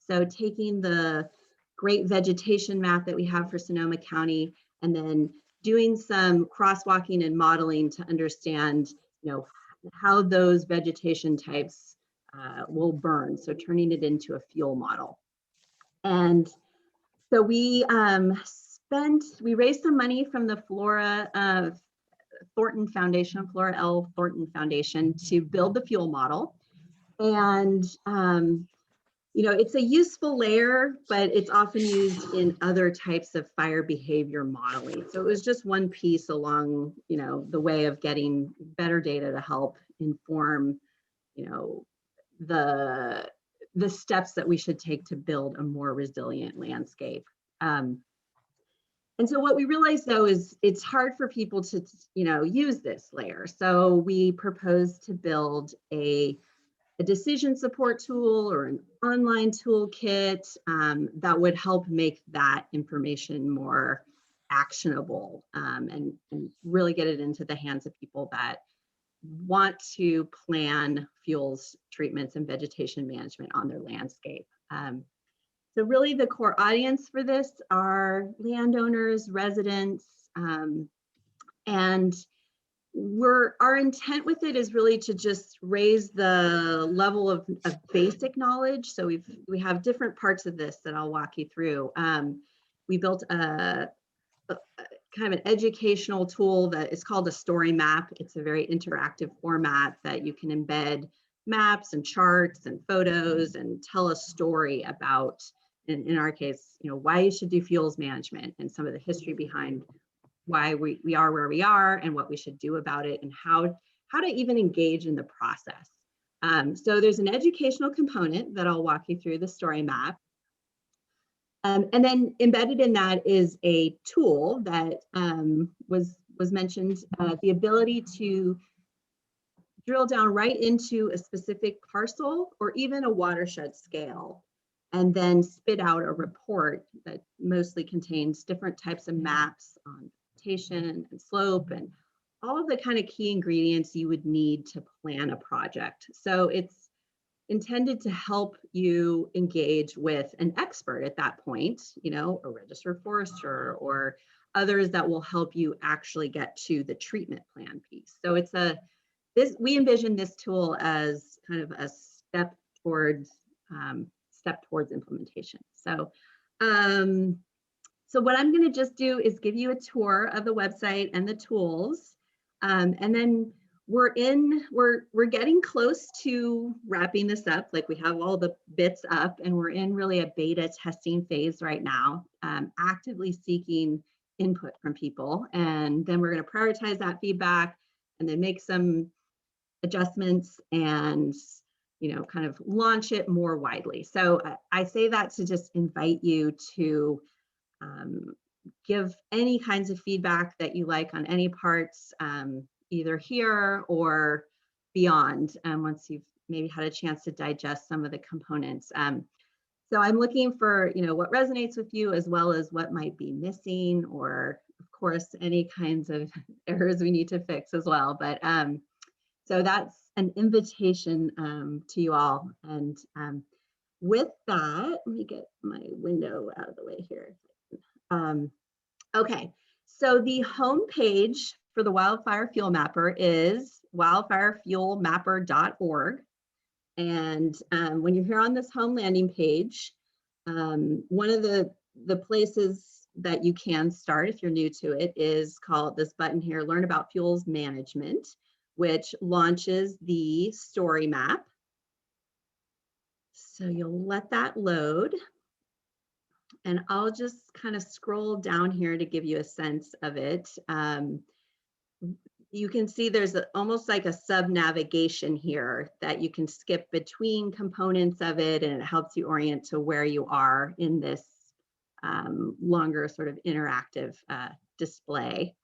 So taking the great vegetation map that we have for Sonoma County and then doing some crosswalking and modeling to understand, how those vegetation types will burn. So turning it into a fuel model. And so we raised some money from the Flora Thornton Foundation, Flora L. Thornton Foundation, to build the fuel model. And it's a useful layer, but it's often used in other types of fire behavior modeling. So it was just one piece along, the way of getting better data to help inform, the steps that we should take to build a more resilient landscape. And so what we realized, though, is it's hard for people to, use this layer. So we proposed to build a decision support tool or an online toolkit that would help make that information more actionable and really get it into the hands of people that want to plan fuels treatments and vegetation management on their landscape. So really the core audience for this are landowners, residents, and our intent with it is really to just raise the level of basic knowledge. So we have different parts of this that I'll walk you through. We built a kind of an educational tool that is called a story map. It's a very interactive format that you can embed maps and charts and photos and tell a story about, in our case, why you should do fuels management and some of the history behind why we are where we are and what we should do about it and how to even engage in the process. So there's an educational component that I'll walk you through, the story map. And then embedded in that is a tool that was mentioned, the ability to drill down right into a specific parcel or even a watershed scale, and then spit out a report that mostly contains different types of maps on vegetation and slope and all of the kind of key ingredients you would need to plan a project. So it's intended to help you engage with an expert at that point, you know, a registered forester or others that will help you actually get to the treatment plan piece. So it's we envision this tool as kind of a step towards implementation. So, so what I'm going to just do is give you a tour of the website and the tools, and then we're getting close to wrapping this up. Like, we have all the bits up, and we're in really a beta testing phase right now, actively seeking input from people, and then we're going to prioritize that feedback and then make some adjustments and, you know, kind of launch it more widely. So I say that to just invite you to give any kinds of feedback that you like on any parts, either here or beyond, once you've maybe had a chance to digest some of the components. So I'm looking for, you know, what resonates with you, as well as what might be missing, or of course, any kinds of errors we need to fix as well. But so that's an invitation to you all. And with that, let me get my window out of the way here. Okay, so the home page for the Wildfire Fuel Mapper is wildfirefuelmapper.org. And when you're here on this home landing page, one of the places that you can start if you're new to it is called this button here, Learn About Fuels Management, which launches the story map. So you'll let that load. And I'll just kind of scroll down here to give you a sense of it. You can see there's almost like a sub navigation here that you can skip between components of it, and it helps you orient to where you are in this longer sort of interactive display.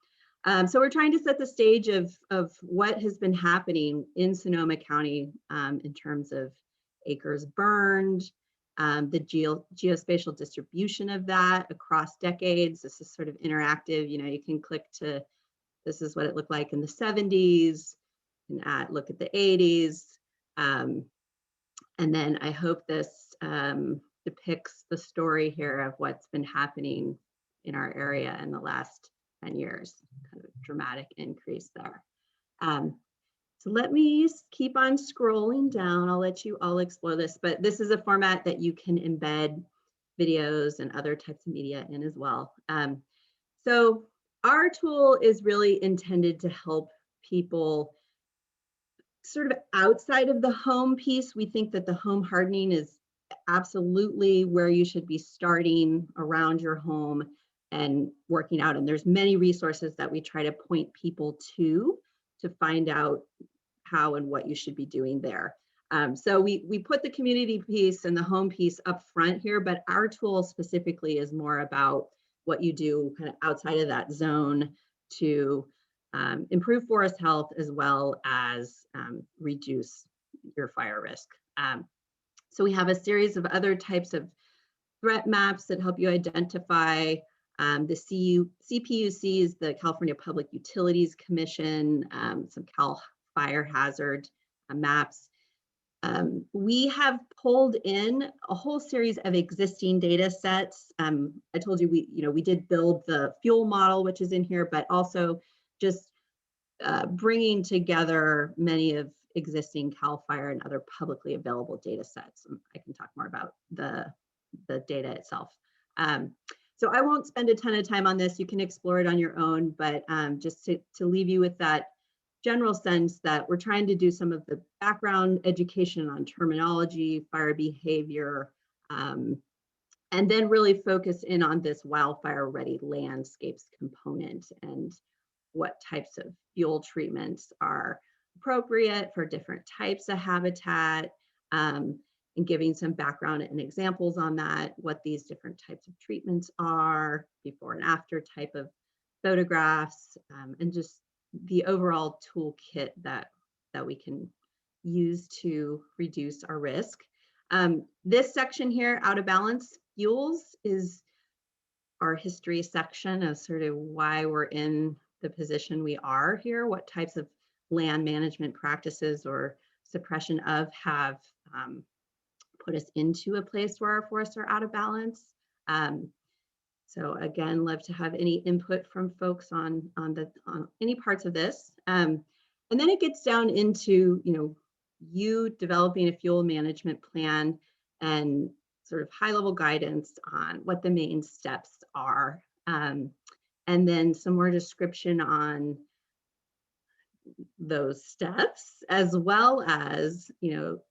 So we're trying to set the stage of what has been happening in Sonoma County in terms of acres burned, the geospatial distribution of that across decades. This is sort of interactive. You know, you can click to, this is what it looked like in the 70s, and look at the 80s. And then I hope this depicts the story here of what's been happening in our area in the last 10 years, kind of a dramatic increase there. So let me keep on scrolling down. I'll let you all explore this, but this is a format that you can embed videos and other types of media in as well. So our tool is really intended to help people sort of outside of the home piece. We think that the home hardening is absolutely where you should be starting around your home and working out. And there's many resources that we try to point people to find out how and what you should be doing there. So we put the community piece and the home piece up front here, but our tool specifically is more about what you do kind of outside of that zone to improve forest health, as well as reduce your fire risk. So we have a series of other types of threat maps that help you identify. The CPUC is the California Public Utilities Commission, some Cal Fire Hazard maps. We have pulled in a whole series of existing data sets. I told you we did build the fuel model, which is in here, but also just bringing together many of existing Cal Fire and other publicly available data sets. And I can talk more about the data itself. So I won't spend a ton of time on this. You can explore it on your own, but just to leave you with that general sense that we're trying to do some of the background education on terminology, fire behavior, and then really focus in on this wildfire ready landscapes component and what types of fuel treatments are appropriate for different types of habitat, and giving some background and examples on that, what these different types of treatments are, before and after type of photographs, and just the overall toolkit that we can use to reduce our risk. This section here, out of balance fuels, is our history section of sort of why we're in the position we are here, what types of land management practices or suppression of have put us into a place where our forests are out of balance. So again, love to have any input from folks on any parts of this. And then it gets down into, you developing a fuel management plan and sort of high level guidance on what the main steps are. And then some more description on those steps, as well as,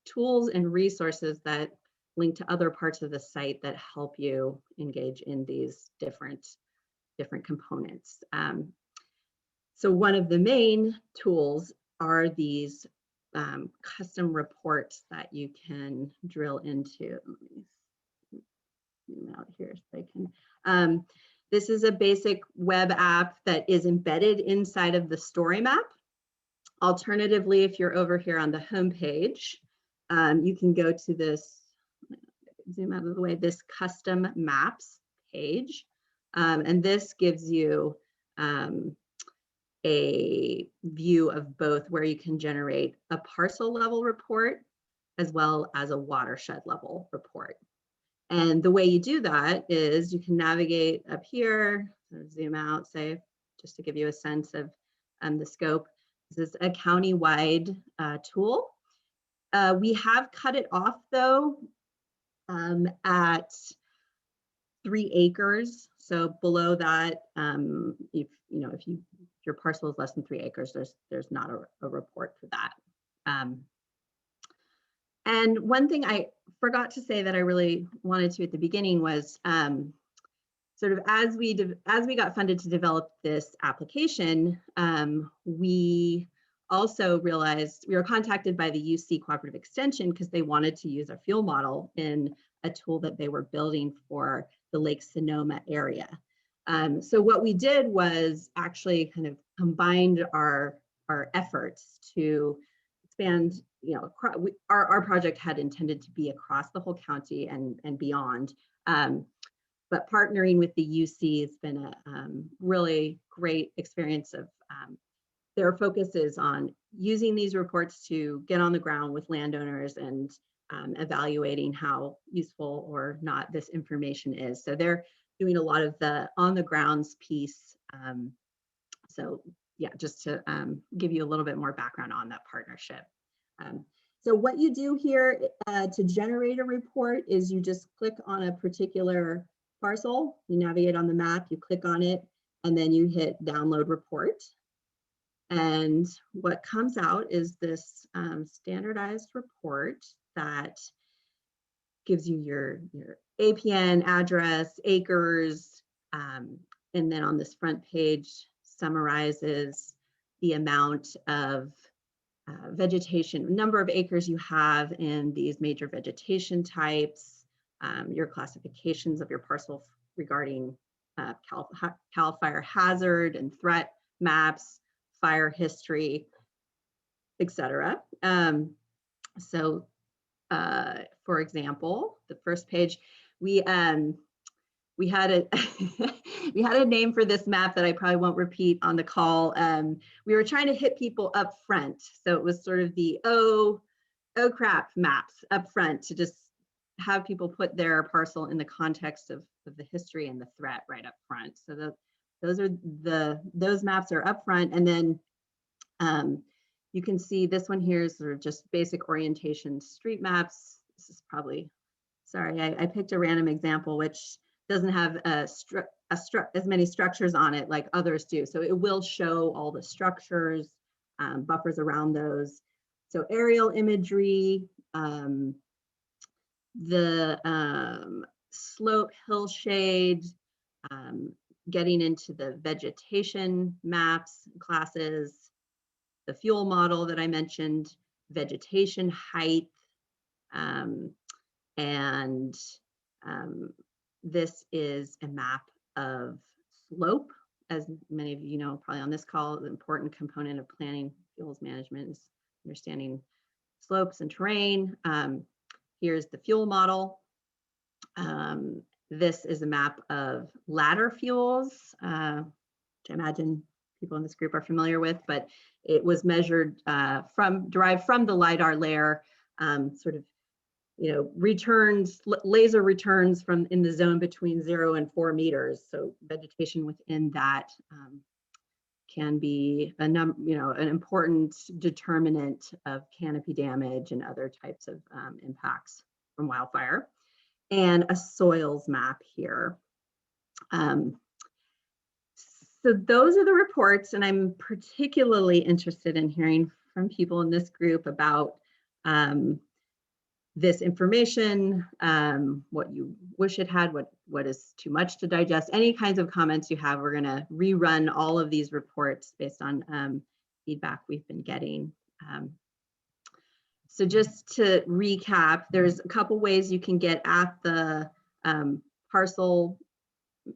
tools and resources that link to other parts of the site that help you engage in these different components. So one of the main tools are these custom reports that you can drill into. Let me zoom out here so I can. This is a basic web app that is embedded inside of the story map. Alternatively, if you're over here on the home page, you can go to this, zoom out of the way, this custom maps page. And this gives you a view of both where you can generate a parcel level report as well as a watershed level report. And the way you do that is you can navigate up here, zoom out, say, just to give you a sense of the scope. This is a county-wide tool. We have cut it off though at 3 acres. So below that, if your parcel is less than 3 acres, there's not a report for that. And one thing I forgot to say that I really wanted to at the beginning was sort of as we got funded to develop this application, we also realized we were contacted by the UC Cooperative Extension because they wanted to use our fuel model in a tool that they were building for the Lake Sonoma area. So what we did was actually kind of combined our efforts to expand, our project had intended to be across the whole county and beyond. But partnering with the UC has been a really great experience of their focus is on using these reports to get on the ground with landowners and evaluating how useful or not this information is. So they're doing a lot of the on the grounds piece. So yeah, just to give you a little bit more background on that partnership. So what you do here to generate a report is you just click on a particular parcel, you navigate on the map, you click on it, and then you hit download report. And what comes out is this standardized report that gives you your APN, address, acres, and then on this front page summarizes the amount of vegetation, number of acres you have in these major vegetation types, your classifications of your parcel regarding CAL FIRE hazard and threat maps, fire history, etc. So for example, the first page, we had a we had a name for this map that I probably won't repeat on the call. We were trying to hit people up front, so it was sort of the oh crap maps up front to just have people put their parcel in the context of the history and the threat right up front. So those maps are up front, and then you can see this one here is sort of just basic orientation street maps. This is probably, sorry, I picked a random example which doesn't have as many structures on it like others do. So it will show all the structures, buffers around those. So aerial imagery, the slope, hillshade, getting into the vegetation maps, classes, the fuel model that I mentioned, vegetation height, and this is a map of slope. As many of you know, probably on this call, the important component of planning fuels management is understanding slopes and terrain. Here's the fuel model. This is a map of ladder fuels, which I imagine people in this group are familiar with, but it was measured derived from the LiDAR layer, sort of, returns, laser returns from in the zone between 0 and 4 meters. So vegetation within that can be an important determinant of canopy damage and other types of impacts from wildfire. And a soils map here. So those are the reports, and I'm particularly interested in hearing from people in this group about this information, what you wish it had, what is too much to digest, any kinds of comments you have. We're gonna rerun all of these reports based on feedback we've been getting. So just to recap, there's a couple ways you can get at the parcel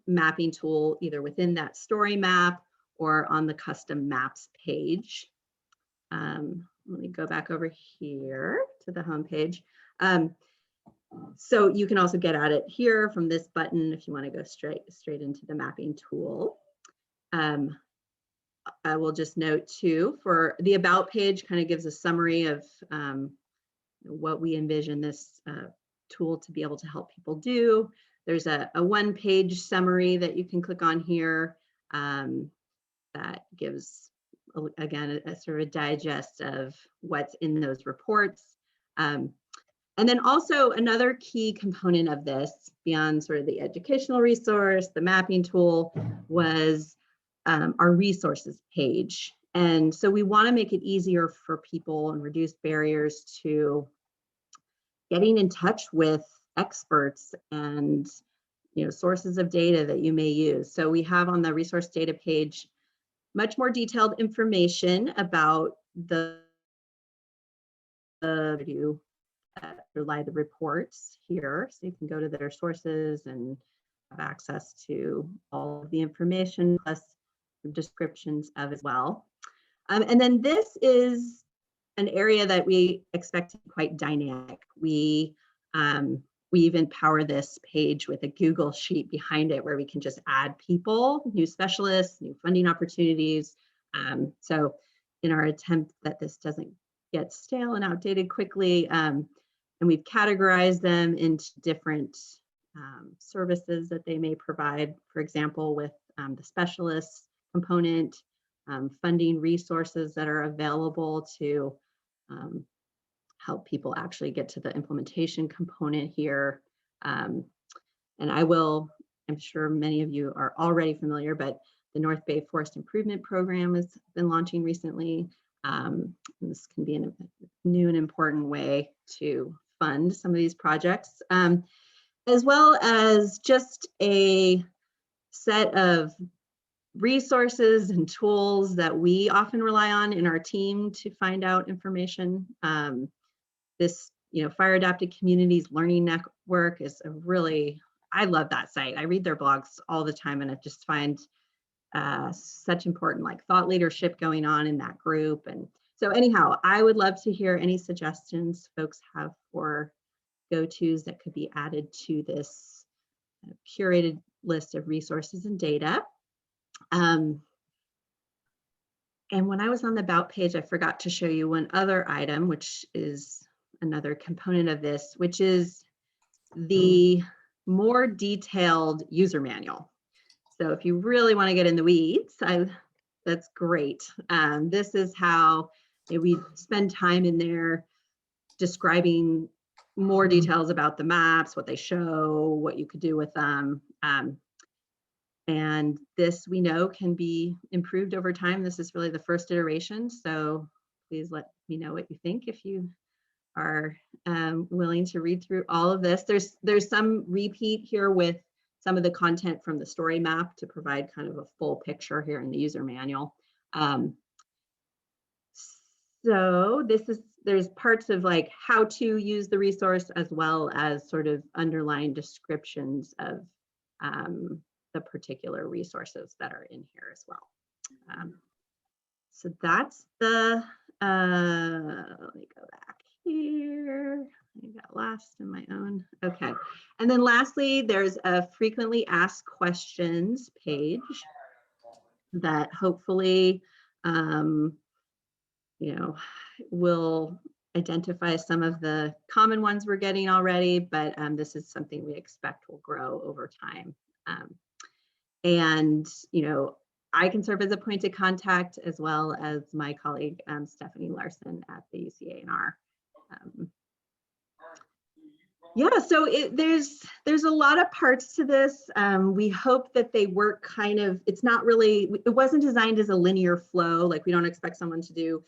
mapping tool, either within that story map or on the custom maps page. Let me go back over here to the home page. So you can also get at it here from this button if you want to go straight into the mapping tool. I will just note too, for the about page kind of gives a summary of what we envision this tool to be able to help people do. There's a one-page summary that you can click on here that gives, again, a sort of a digest of what's in those reports. And then also another key component of this, beyond sort of the educational resource, the mapping tool, was our resources page. And so we want to make it easier for people and reduce barriers to getting in touch with experts and sources of data that you may use. So we have on the resource data page much more detailed information about the rely the reports here. So you can go to their sources and have access to all of the information plus descriptions of as well. And then this is an area that we expect to be quite dynamic. We even power this page with a Google sheet behind it where we can just add people, new specialists, new funding opportunities. So in our attempt that this doesn't get stale and outdated quickly, and we've categorized them into different services that they may provide, for example, with the specialists component, funding resources that are available to help people actually get to the implementation component here. And I'm sure many of you are already familiar, but the North Bay Forest Improvement Program has been launching recently. This can be a new and important way to fund some of these projects, as well as just a set of resources and tools that we often rely on in our team to find out information. This, Fire Adapted Communities Learning Network is I love that site. I read their blogs all the time, and I just find such important thought leadership going on in that group. And so anyhow, I would love to hear any suggestions folks have for go-tos that could be added to this curated list of resources and data. And when I was on the About page, I forgot to show you one other item, which is another component of this, which is the more detailed user manual. So if you really want to get in the weeds, that's great. This is how we spend time in there describing more details about the maps, what they show, what you could do with them. And this, we know, can be improved over time. This is really the first iteration. So please let me know what you think if you are willing to read through all of this. There's some repeat here with some of the content from the story map to provide kind of a full picture here in the user manual. So there's parts of how to use the resource, as well as sort of underlying descriptions of the particular resources that are in here as well. So that's the, let me go back here. I got lost in my own, okay. And then lastly, there's a frequently asked questions page. that hopefully, will identify some of the common ones we're getting already, but this is something we expect will grow over time. And, I can serve as a point of contact as well as my colleague, Stephanie Larson at the UCANR. Yeah, so there's a lot of parts to this. We hope that they work it's not really, it wasn't designed as a linear flow. Like, we don't expect someone to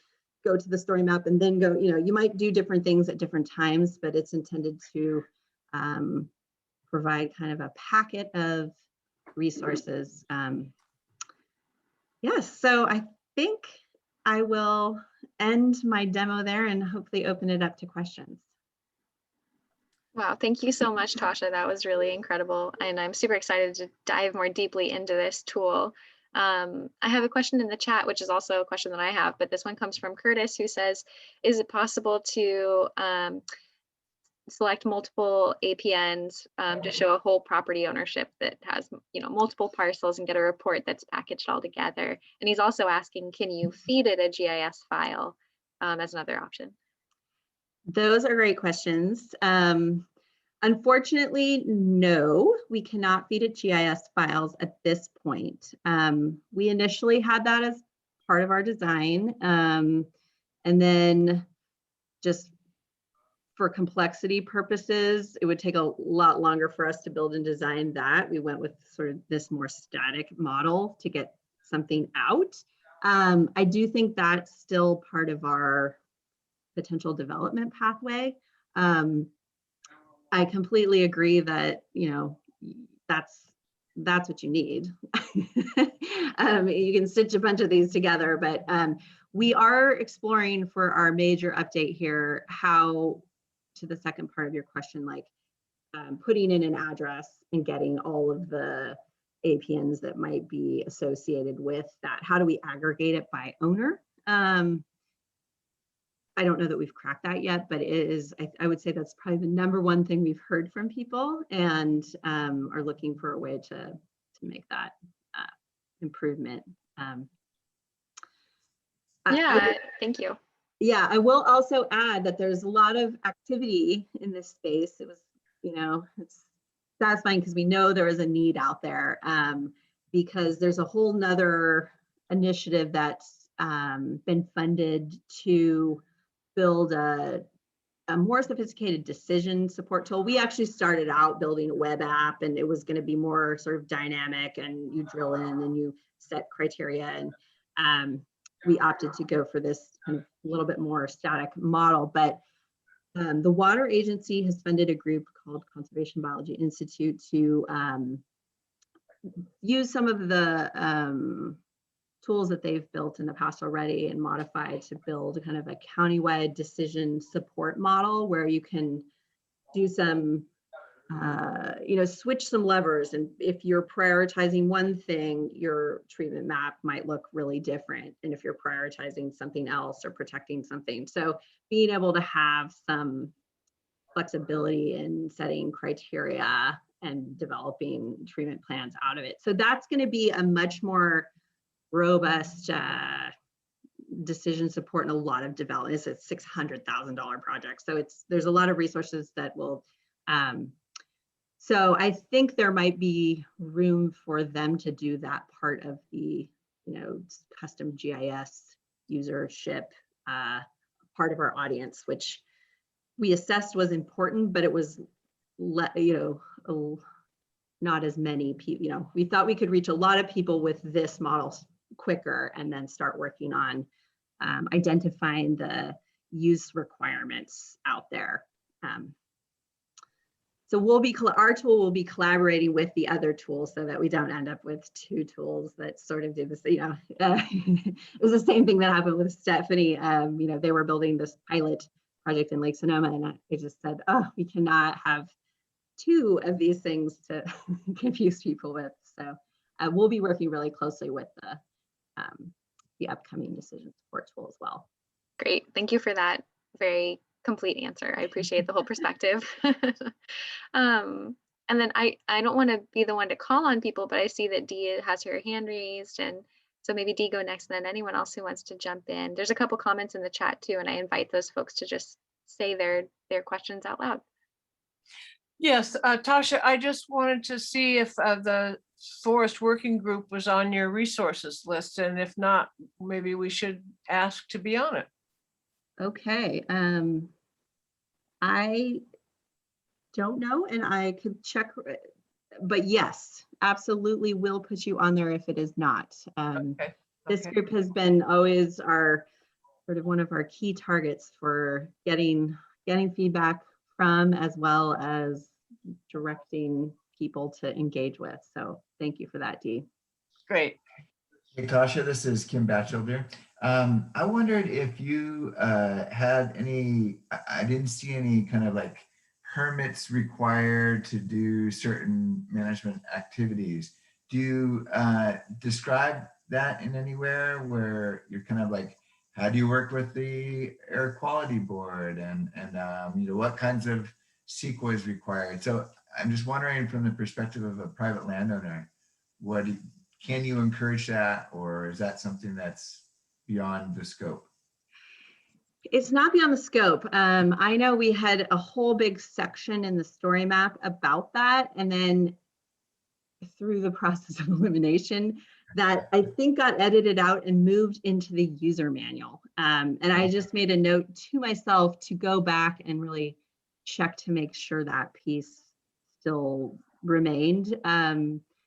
go to the story map and then go, you might do different things at different times, but it's intended to provide kind of a packet of resources. Yes, so I think I will end my demo there and hopefully open it up to questions. Wow, thank you so much, Tosha. That was really incredible. And I'm super excited to dive more deeply into this tool. I have a question in the chat, which is also a question that I have, but this one comes from Curtis, who says, is it possible to select multiple APNs to show a whole property ownership that has, multiple parcels and get a report that's packaged all together? And he's also asking, can you feed it a GIS file as another option? Those are great questions. Unfortunately, no, we cannot feed it GIS files at this point. We initially had that as part of our design. And then just for complexity purposes, it would take a lot longer for us to build and design that. We went with sort of this more static model to get something out. I do think that's still part of our potential development pathway. I completely agree that, that's what you need. You can stitch a bunch of these together, but we are exploring for our major update here how, to the second part of your question, like putting in an address and getting all of the APNs that might be associated with that. How do we aggregate it by owner? I don't know that we've cracked that yet, but it is, I would say that's probably the number one thing we've heard from people, and are looking for a way to make that improvement. Thank you. Yeah, I will also add that there's a lot of activity in this space. It was, it's satisfying because we know there is a need out there, because there's a whole nother initiative that's been funded to build a more sophisticated decision support tool. We actually started out building a web app, and it was going to be more sort of dynamic, and you drill in and you set criteria, and we opted to go for this kind of a little bit more static model. But the Water Agency has funded a group called Conservation Biology Institute to use some of the tools that they've built in the past already and modify to build kind of a countywide decision support model where you can do some, switch some levers. And if you're prioritizing one thing, your treatment map might look really different. And if you're prioritizing something else or protecting something. So being able to have some flexibility in setting criteria and developing treatment plans out of it. So that's going to be a much more robust decision support and a lot of development. It's a $600,000 project. So there's a lot of resources that will, so I think there might be room for them to do that part of the, custom GIS usership part of our audience, which we assessed was important, but it was, not as many people, we thought we could reach a lot of people with this model quicker and then start working on identifying the use requirements out there. So our tool will be collaborating with the other tools so that we don't end up with two tools that sort of do this, it was the same thing that happened with Stephanie. They were building this pilot project in Lake Sonoma, and I just said, oh, we cannot have two of these things to confuse people with. So we'll be working really closely with the upcoming decision support tool as well. Great, thank you for that very complete answer. I appreciate the whole perspective. And then I don't want to be the one to call on people, but I see that Dee has her hand raised, and So maybe Dee go next, and then anyone else who wants to jump in. There's a couple comments in the chat too, and I invite those folks to just say their questions out loud. Yes, Tasha, I just wanted to see if the forest working group was on your resources list, and if not, maybe we should ask to be on it. Okay. I don't know, and I could check, but yes, absolutely will put you on there if it is not. Okay. This group has been always our sort of one of our key targets for getting feedback from, as well as directing people to engage with. So thank you for that, Dee. Great. Hey, Tasha, this is Kim Batchelder. I wondered if you had any, I didn't see any kind of like permits required to do certain management activities. Do you describe that in anywhere where you're kind of like, how do you work with the air quality board and you know, what kinds of CEQA is required? So I'm just wondering from the perspective of a private landowner, can you encourage that, or is that something that's beyond the scope? It's not beyond the scope. I know we had a whole big section in the story map about that, and then through the process of elimination, that I think got edited out and moved into the user manual. And I just made a note to myself to go back and really check to make sure that piece still remained.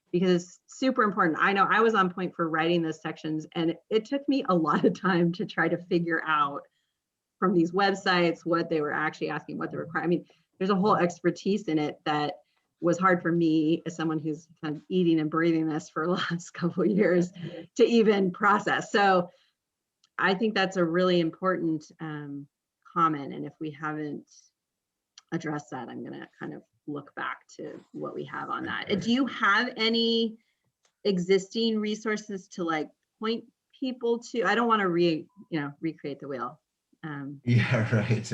Because it's super important. I know I was on point for writing those sections, and it took me a lot of time to try to figure out from these websites what they were actually asking, what they require. I mean, there's a whole expertise in it that was hard for me as someone who's kind of eating and breathing this for the last couple of years to even process. So I think that's a really important comment. And if we haven't addressed that, I'm gonna kind of look back to what we have on that. Do you have any existing resources to like point people to? I don't want to recreate the wheel. Yeah, right.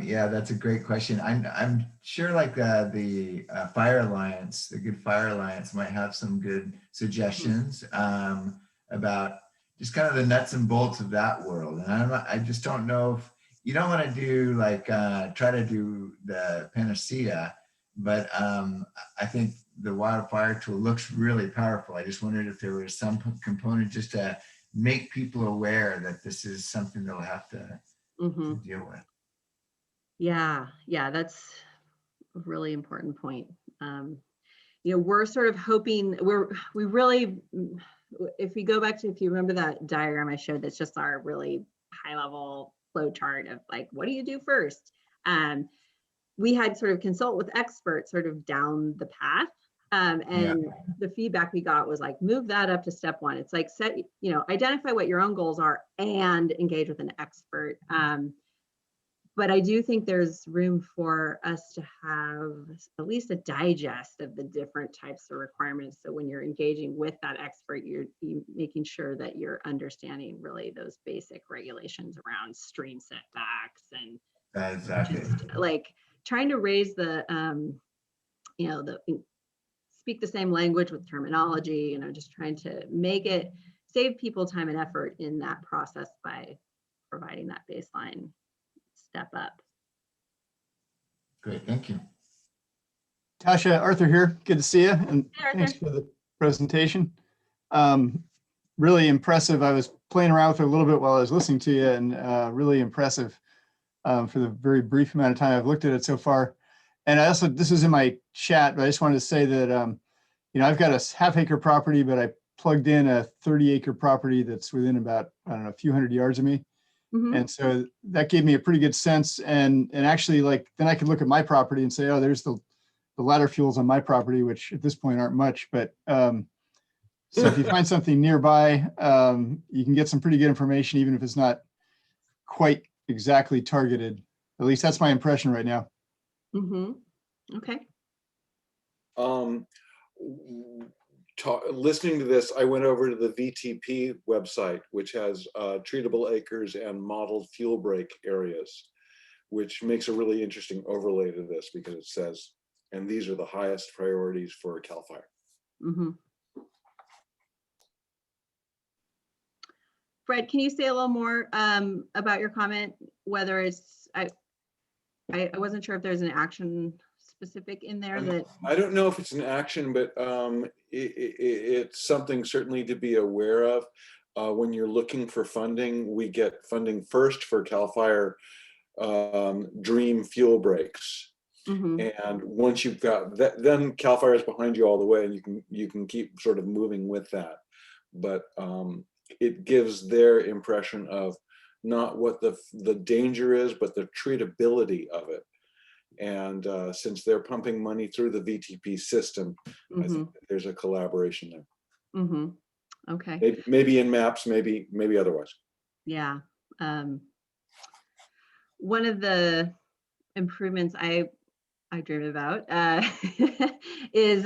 Yeah, that's a great question. I'm sure like the Fire Alliance, the Good Fire Alliance might have some good suggestions about just kind of the nuts and bolts of that world. And I just don't know if you don't want to do like try to do the panacea, but I think the wildfire tool looks really powerful. I just wondered if there was some component just to make people aware that this is something they'll have to deal with. Yeah, that's a really important point. You know, we're sort of hoping we really, if we go back to, if you remember that diagram I showed, that's just our really high level flow chart of like, what do you do first? We had sort of consult with experts sort of down the path. The feedback we got was like, move that up to step one. It's like identify what your own goals are and engage with an expert. But I do think there's room for us to have at least a digest of the different types of requirements. So when you're engaging with that expert, you're making sure that you're understanding really those basic regulations around stream setbacks and just like trying to raise the, speak the same language with terminology, just trying to make it save people time and effort in that process by providing that baseline step up. Great, thank you. Tasha, Arthur here. Good to see you, and thanks for the presentation. Really impressive. I was playing around with it a little bit while I was listening to you, and really impressive for the very brief amount of time I've looked at it so far. And I also, this is in my chat, but I just wanted to say that, I've got a half-acre property, but I plugged in a 30-acre property that's within about, I don't know, a few hundred yards of me. And so that gave me a pretty good sense. And actually, like, then I could look at my property and say, oh, there's the ladder fuels on my property, which at this point aren't much. But so if you find something nearby, you can get some pretty good information, even if it's not quite exactly targeted. At least that's my impression right now. Okay. Listening to this, I went over to the VTP website, which has treatable acres and modeled fuel break areas, which makes a really interesting overlay to this because it says, and these are the highest priorities for CAL FIRE. Fred, can you say a little more about your comment? Whether it's, I wasn't sure if there's an action specific in there that. I don't know if it's an action, but it's something certainly to be aware of. When you're looking for funding, we get funding first for CAL FIRE Dream fuel breaks. And once you've got that, then CAL FIRE is behind you all the way, and you can keep sort of moving with that. But it gives their impression of not what the danger is, but the treatability of it. And since they're pumping money through the VTP system, I think there's a collaboration there. Okay. Maybe in maps, maybe otherwise. Yeah. One of the improvements I dream about is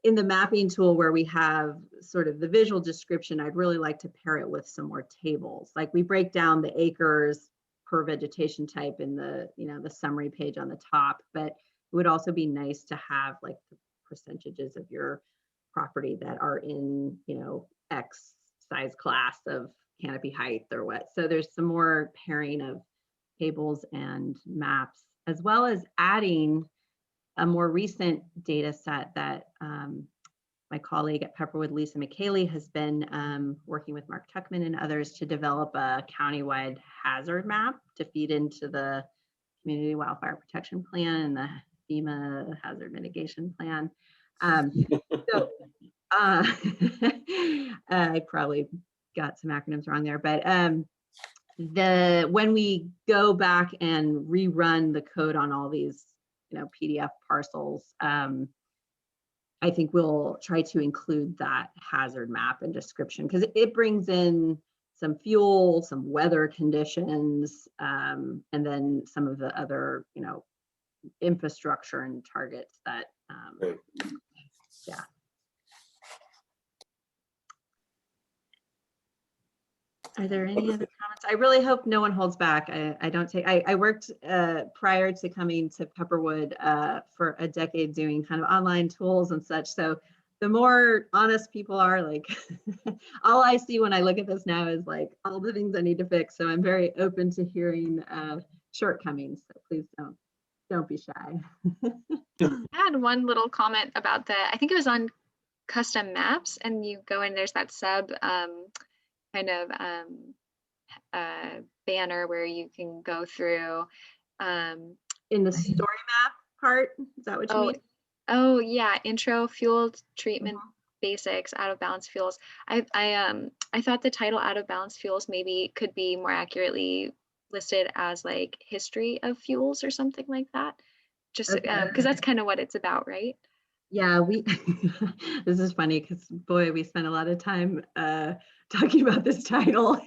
in the mapping tool where we have sort of the visual description. I'd really like to pair it with some more tables. Like we break down the acres per vegetation type in the, the summary page on the top, but it would also be nice to have like the percentages of your property that are in, X size class of canopy height or what. So there's some more pairing of tables and maps, as well as adding a more recent data set that my colleague at Pepperwood, Lisa McKaylee, has been working with Mark Tuckman and others to develop a countywide hazard map to feed into the Community Wildfire Protection Plan and the FEMA Hazard Mitigation Plan. I probably got some acronyms wrong there, but when we go back and rerun the code on all these, PDF parcels, I think we'll try to include that hazard map and description because it brings in some fuel, some weather conditions, and then some of the other, infrastructure and targets that, yeah. Are there any other comments? I really hope no one holds back. I worked prior to coming to Pepperwood for a decade doing kind of online tools and such. So the more honest people are, like, all I see when I look at this now is like all the things I need to fix. So I'm very open to hearing shortcomings. So please don't be shy. I had one little comment about I think it was on custom maps, and you go in, there's that sub kind of banner where you can go through in the story map part. Is that what you mean? Oh yeah, intro fuel treatment basics, out of balance fuels. I thought the title out of balance fuels maybe could be more accurately listed as like history of fuels or something like that. Just because that's kind of what it's about, right? Yeah, this is funny because boy, we spent a lot of time talking about this title.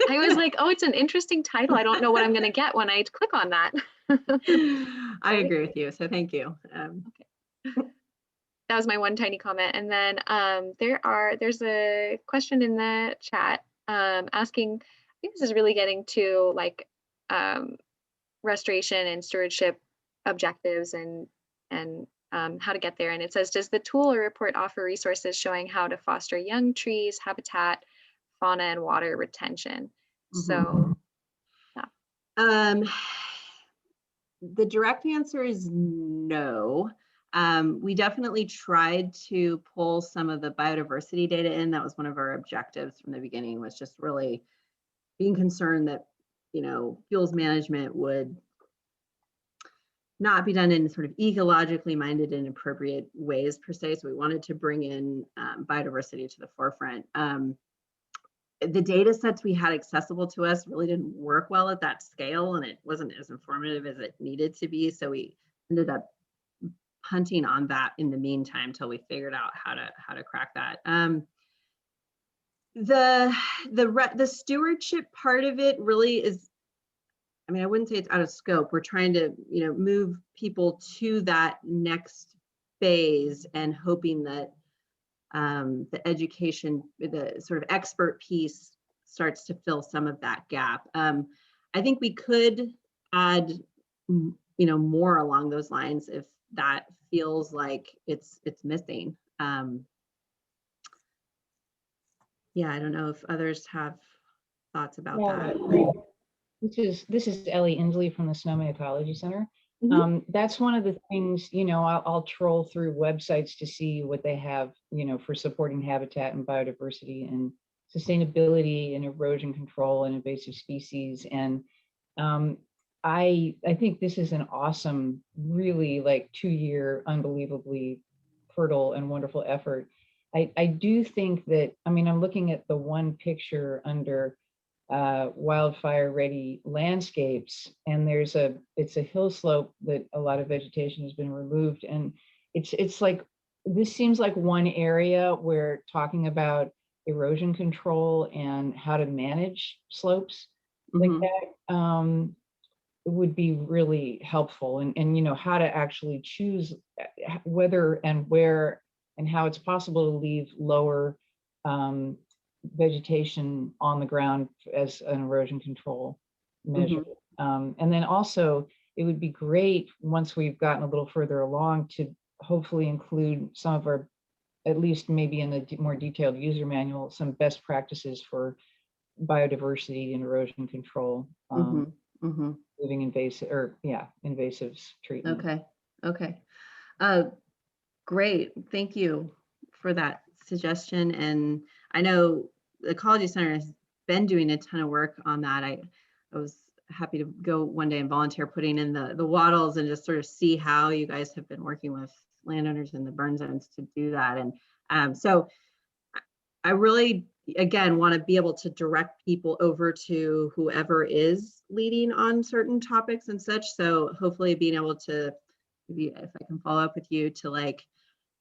I was like, oh, it's an interesting title. I don't know what I'm going to get when I click on that. I agree with you. So thank you. Okay. That was my one tiny comment. And then there's a question in the chat asking, I think this is really getting to like restoration and stewardship objectives and how to get there. And it says, does the tool or report offer resources showing how to foster young trees, habitat, fauna, and water retention? So, yeah. The direct answer is no. We definitely tried to pull some of the biodiversity data in. That was one of our objectives from the beginning, was just really being concerned that, fuels management would not be done in sort of ecologically minded and appropriate ways per se. So we wanted to bring in biodiversity to the forefront. The data sets we had accessible to us really didn't work well at that scale, and it wasn't as informative as it needed to be. So we ended up punting on that in the meantime till we figured out how to crack that. The stewardship part of it really is, I mean, I wouldn't say it's out of scope. We're trying to, move people to that next phase and hoping that the education, the sort of expert piece starts to fill some of that gap. I think we could add, more along those lines if that feels like it's missing. Yeah, I don't know if others have thoughts about Yeah, that. This is Ellie Inslee from the Sonoma Ecology Center. Mhm. That's one of the things, I'll troll through websites to see what they have, for supporting habitat and biodiversity and sustainability and erosion control and invasive species. And I think this is an awesome, really like 2-year, unbelievably fertile and wonderful effort. I do think that, I'm looking at the one picture under wildfire ready landscapes, and it's a hill slope that a lot of vegetation has been removed, and it's like, this seems like one area where talking about erosion control and how to manage slopes like that would be really helpful, and how to actually choose whether and where and how it's possible to leave lower vegetation on the ground as an erosion control measure. And then also, it would be great once we've gotten a little further along to hopefully include some of our, at least maybe in the more detailed user manual, some best practices for biodiversity and erosion control, moving invasive invasives treatment. Okay. Great. Thank you for that suggestion. And I know the Ecology Center has been doing a ton of work on that. I was happy to go one day and volunteer putting in the wattles and just sort of see how you guys have been working with landowners in the burn zones to do that. And so I really, again, want to be able to direct people over to whoever is leading on certain topics and such. So hopefully being able to, maybe if I can follow up with you to like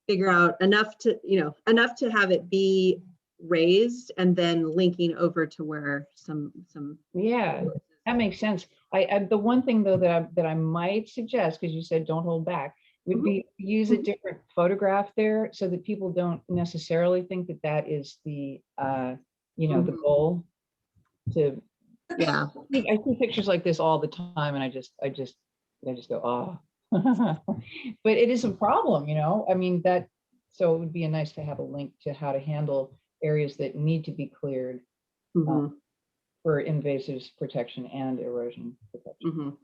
figure out enough to have it be raised and then linking over to where some yeah, that makes sense. I the one thing though that I might suggest, because you said don't hold back, would be use a different photograph there so that people don't necessarily think that that is the the goal. To yeah, I see pictures like this all the time, and I just go, oh. But it is a problem, so it would be nice to have a link to how to handle areas that need to be cleared for invasives protection and erosion protection.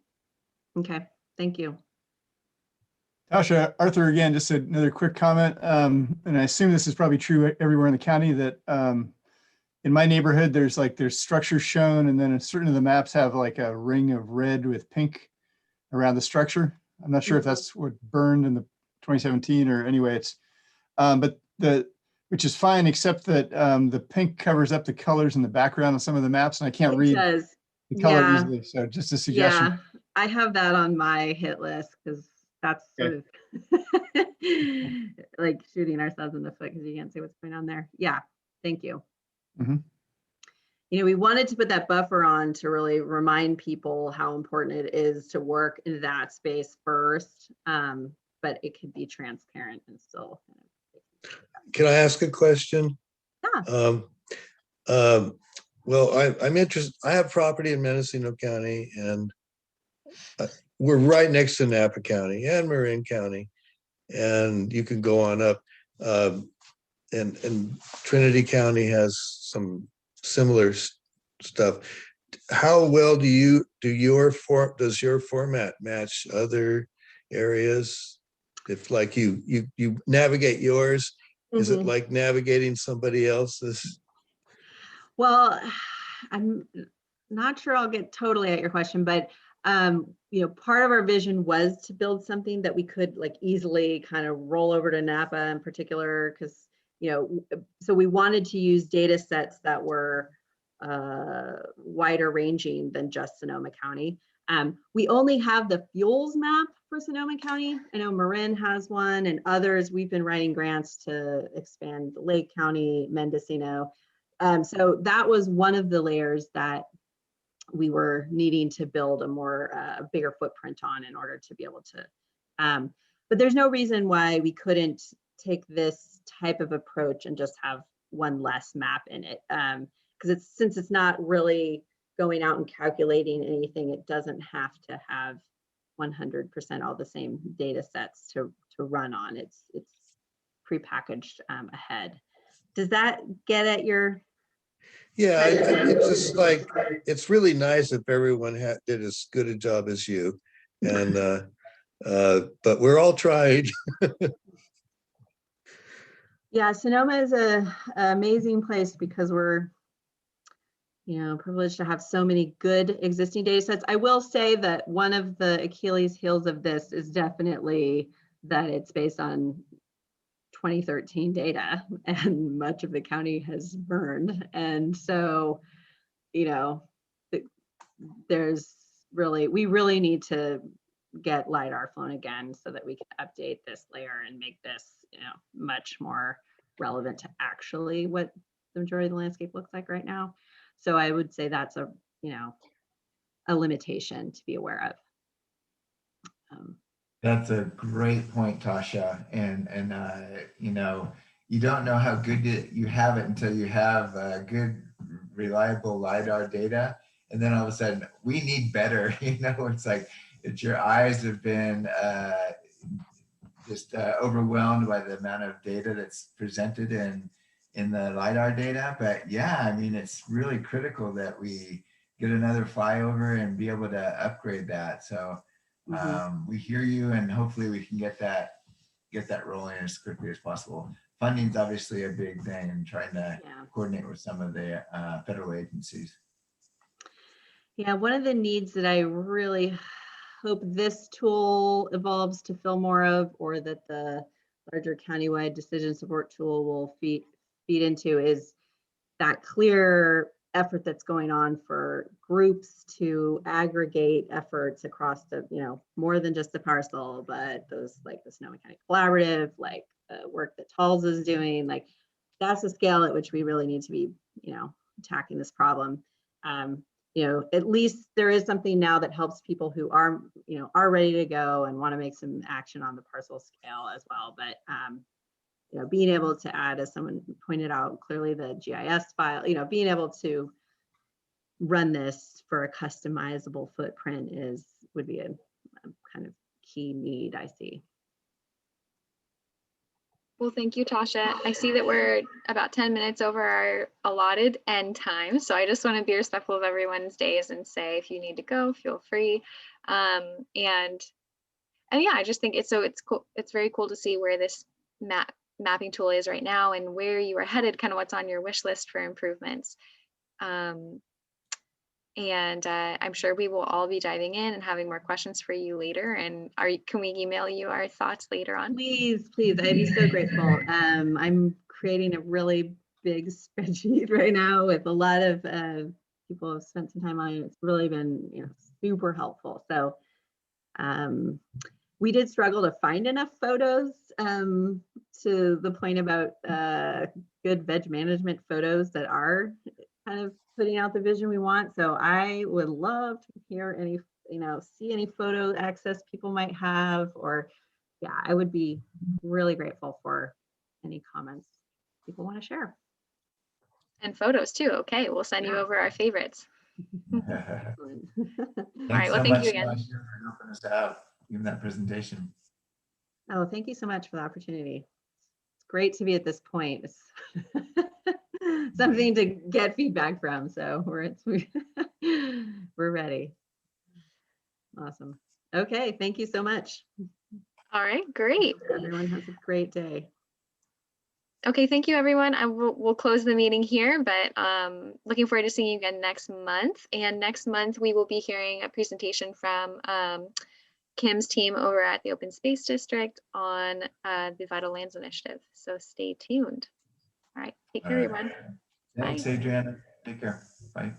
Okay, thank you. Tasha, Arthur again, just another quick comment. And I assume this is probably true everywhere in the county, that in my neighborhood, there's structures shown, and then certain of the maps have like a ring of red with pink around the structure. I'm not sure if that's what burned in the 2017 or anyway, it's, but which is fine, except that the pink covers up the colors in the background of some of the maps, and I can't read the color easily. So just a suggestion. Yeah, I have that on my hit list because that's sort of like shooting ourselves in the foot because you can't see what's going on there. Yeah, thank you. We wanted to put that buffer on to really remind people how important it is to work in that space first, but it could be transparent and still. Can I ask a question? Yeah. Well, I'm interested. I have property in Mendocino County, and we're right next to Napa County and Marin County, and you can go on up. And Trinity County has some similar stuff. How well does your format match other areas? If like you navigate yours, is it like navigating somebody else's? Well, I'm not sure I'll get totally at your question, but part of our vision was to build something that we could like easily kind of roll over to Napa in particular, because so we wanted to use data sets that were wider ranging than just Sonoma County. We only have the fuels map for Sonoma County. I know Marin has one, and others. We've been writing grants to expand Lake County, Mendocino. So that was one of the layers that we were needing to build a bigger footprint on in order to be able to. But there's no reason why we couldn't take this type of approach and just have one less map in it. Because since it's not really going out and calculating anything, it doesn't have to have 100% all the same data sets to run on. It's prepackaged ahead. Does that get at your Yeah, it's just like, it's really nice if everyone did as good a job as you. And, but we're all trying. Yeah, Sonoma is an amazing place because we're, privileged to have so many good existing data sets. I will say that one of the Achilles heels of this is definitely that it's based on 2013 data, and much of the county has burned. And so, we really need to get LiDAR flown again so that we can update this layer and make this, much more relevant to actually what the majority of the landscape looks like right now. So I would say that's a limitation to be aware of. That's a great point, Tasha. And you don't know how good you have it until you have good, reliable LiDAR data. And then all of a sudden, we need better. It's like your eyes have been just overwhelmed by the amount of data that's presented in the LiDAR data. But yeah, I mean, it's really critical that we get another flyover and be able to upgrade that. So we hear you, and hopefully we can get that rolling as quickly as possible. Funding's obviously a big thing, and trying to coordinate with some of the federal agencies. Yeah, one of the needs that I really hope this tool evolves to fill more of, or that the larger countywide decision support tool will feed into, is that clear effort that's going on for groups to aggregate efforts across the, more than just the parcel, but those like the Sonoma County Collaborative, like the work that Talls is doing, like that's the scale at which we really need to be, attacking this problem. At least there is something now that helps people who are ready to go and want to make some action on the parcel scale as well. But being able to add, as someone pointed out, clearly the GIS file, being able to run this for a customizable footprint would be a kind of key need I see. Well, thank you, Tasha. I see that we're about 10 minutes over our allotted end time. So I just want to be respectful of everyone's days and say, if you need to go, feel free. And yeah, I just think it's cool. It's very cool to see where this mapping tool is right now and where you are headed, kind of what's on your wish list for improvements. And I'm sure we will all be diving in and having more questions for you later. And can we email you our thoughts later on? Please, I'd be so grateful. I'm creating a really big spreadsheet right now with a lot of people who have spent some time on it. It's really been super helpful. So we did struggle to find enough photos, to the point about good veg management photos that are kind of putting out the vision we want. So I would love to hear any, see any photo access people might have, or yeah, I would be really grateful for any comments people want to share. And photos too. Okay, we'll send you over our favorites. All right, well, thank you again. Thanks so much for helping us out, giving that presentation. Oh, thank you so much for the opportunity. It's great to be at this point. It's something to get feedback from. So we're ready. Awesome. Okay, thank you so much. All right, great. Everyone has a great day. Okay, thank you, everyone. We'll close the meeting here, but looking forward to seeing you again next month. And next month, we will be hearing a presentation from Kim's team over at the Open Space District on the Vital Lands Initiative. So stay tuned. All right, take care, everyone. Thanks, Adriana. Take care.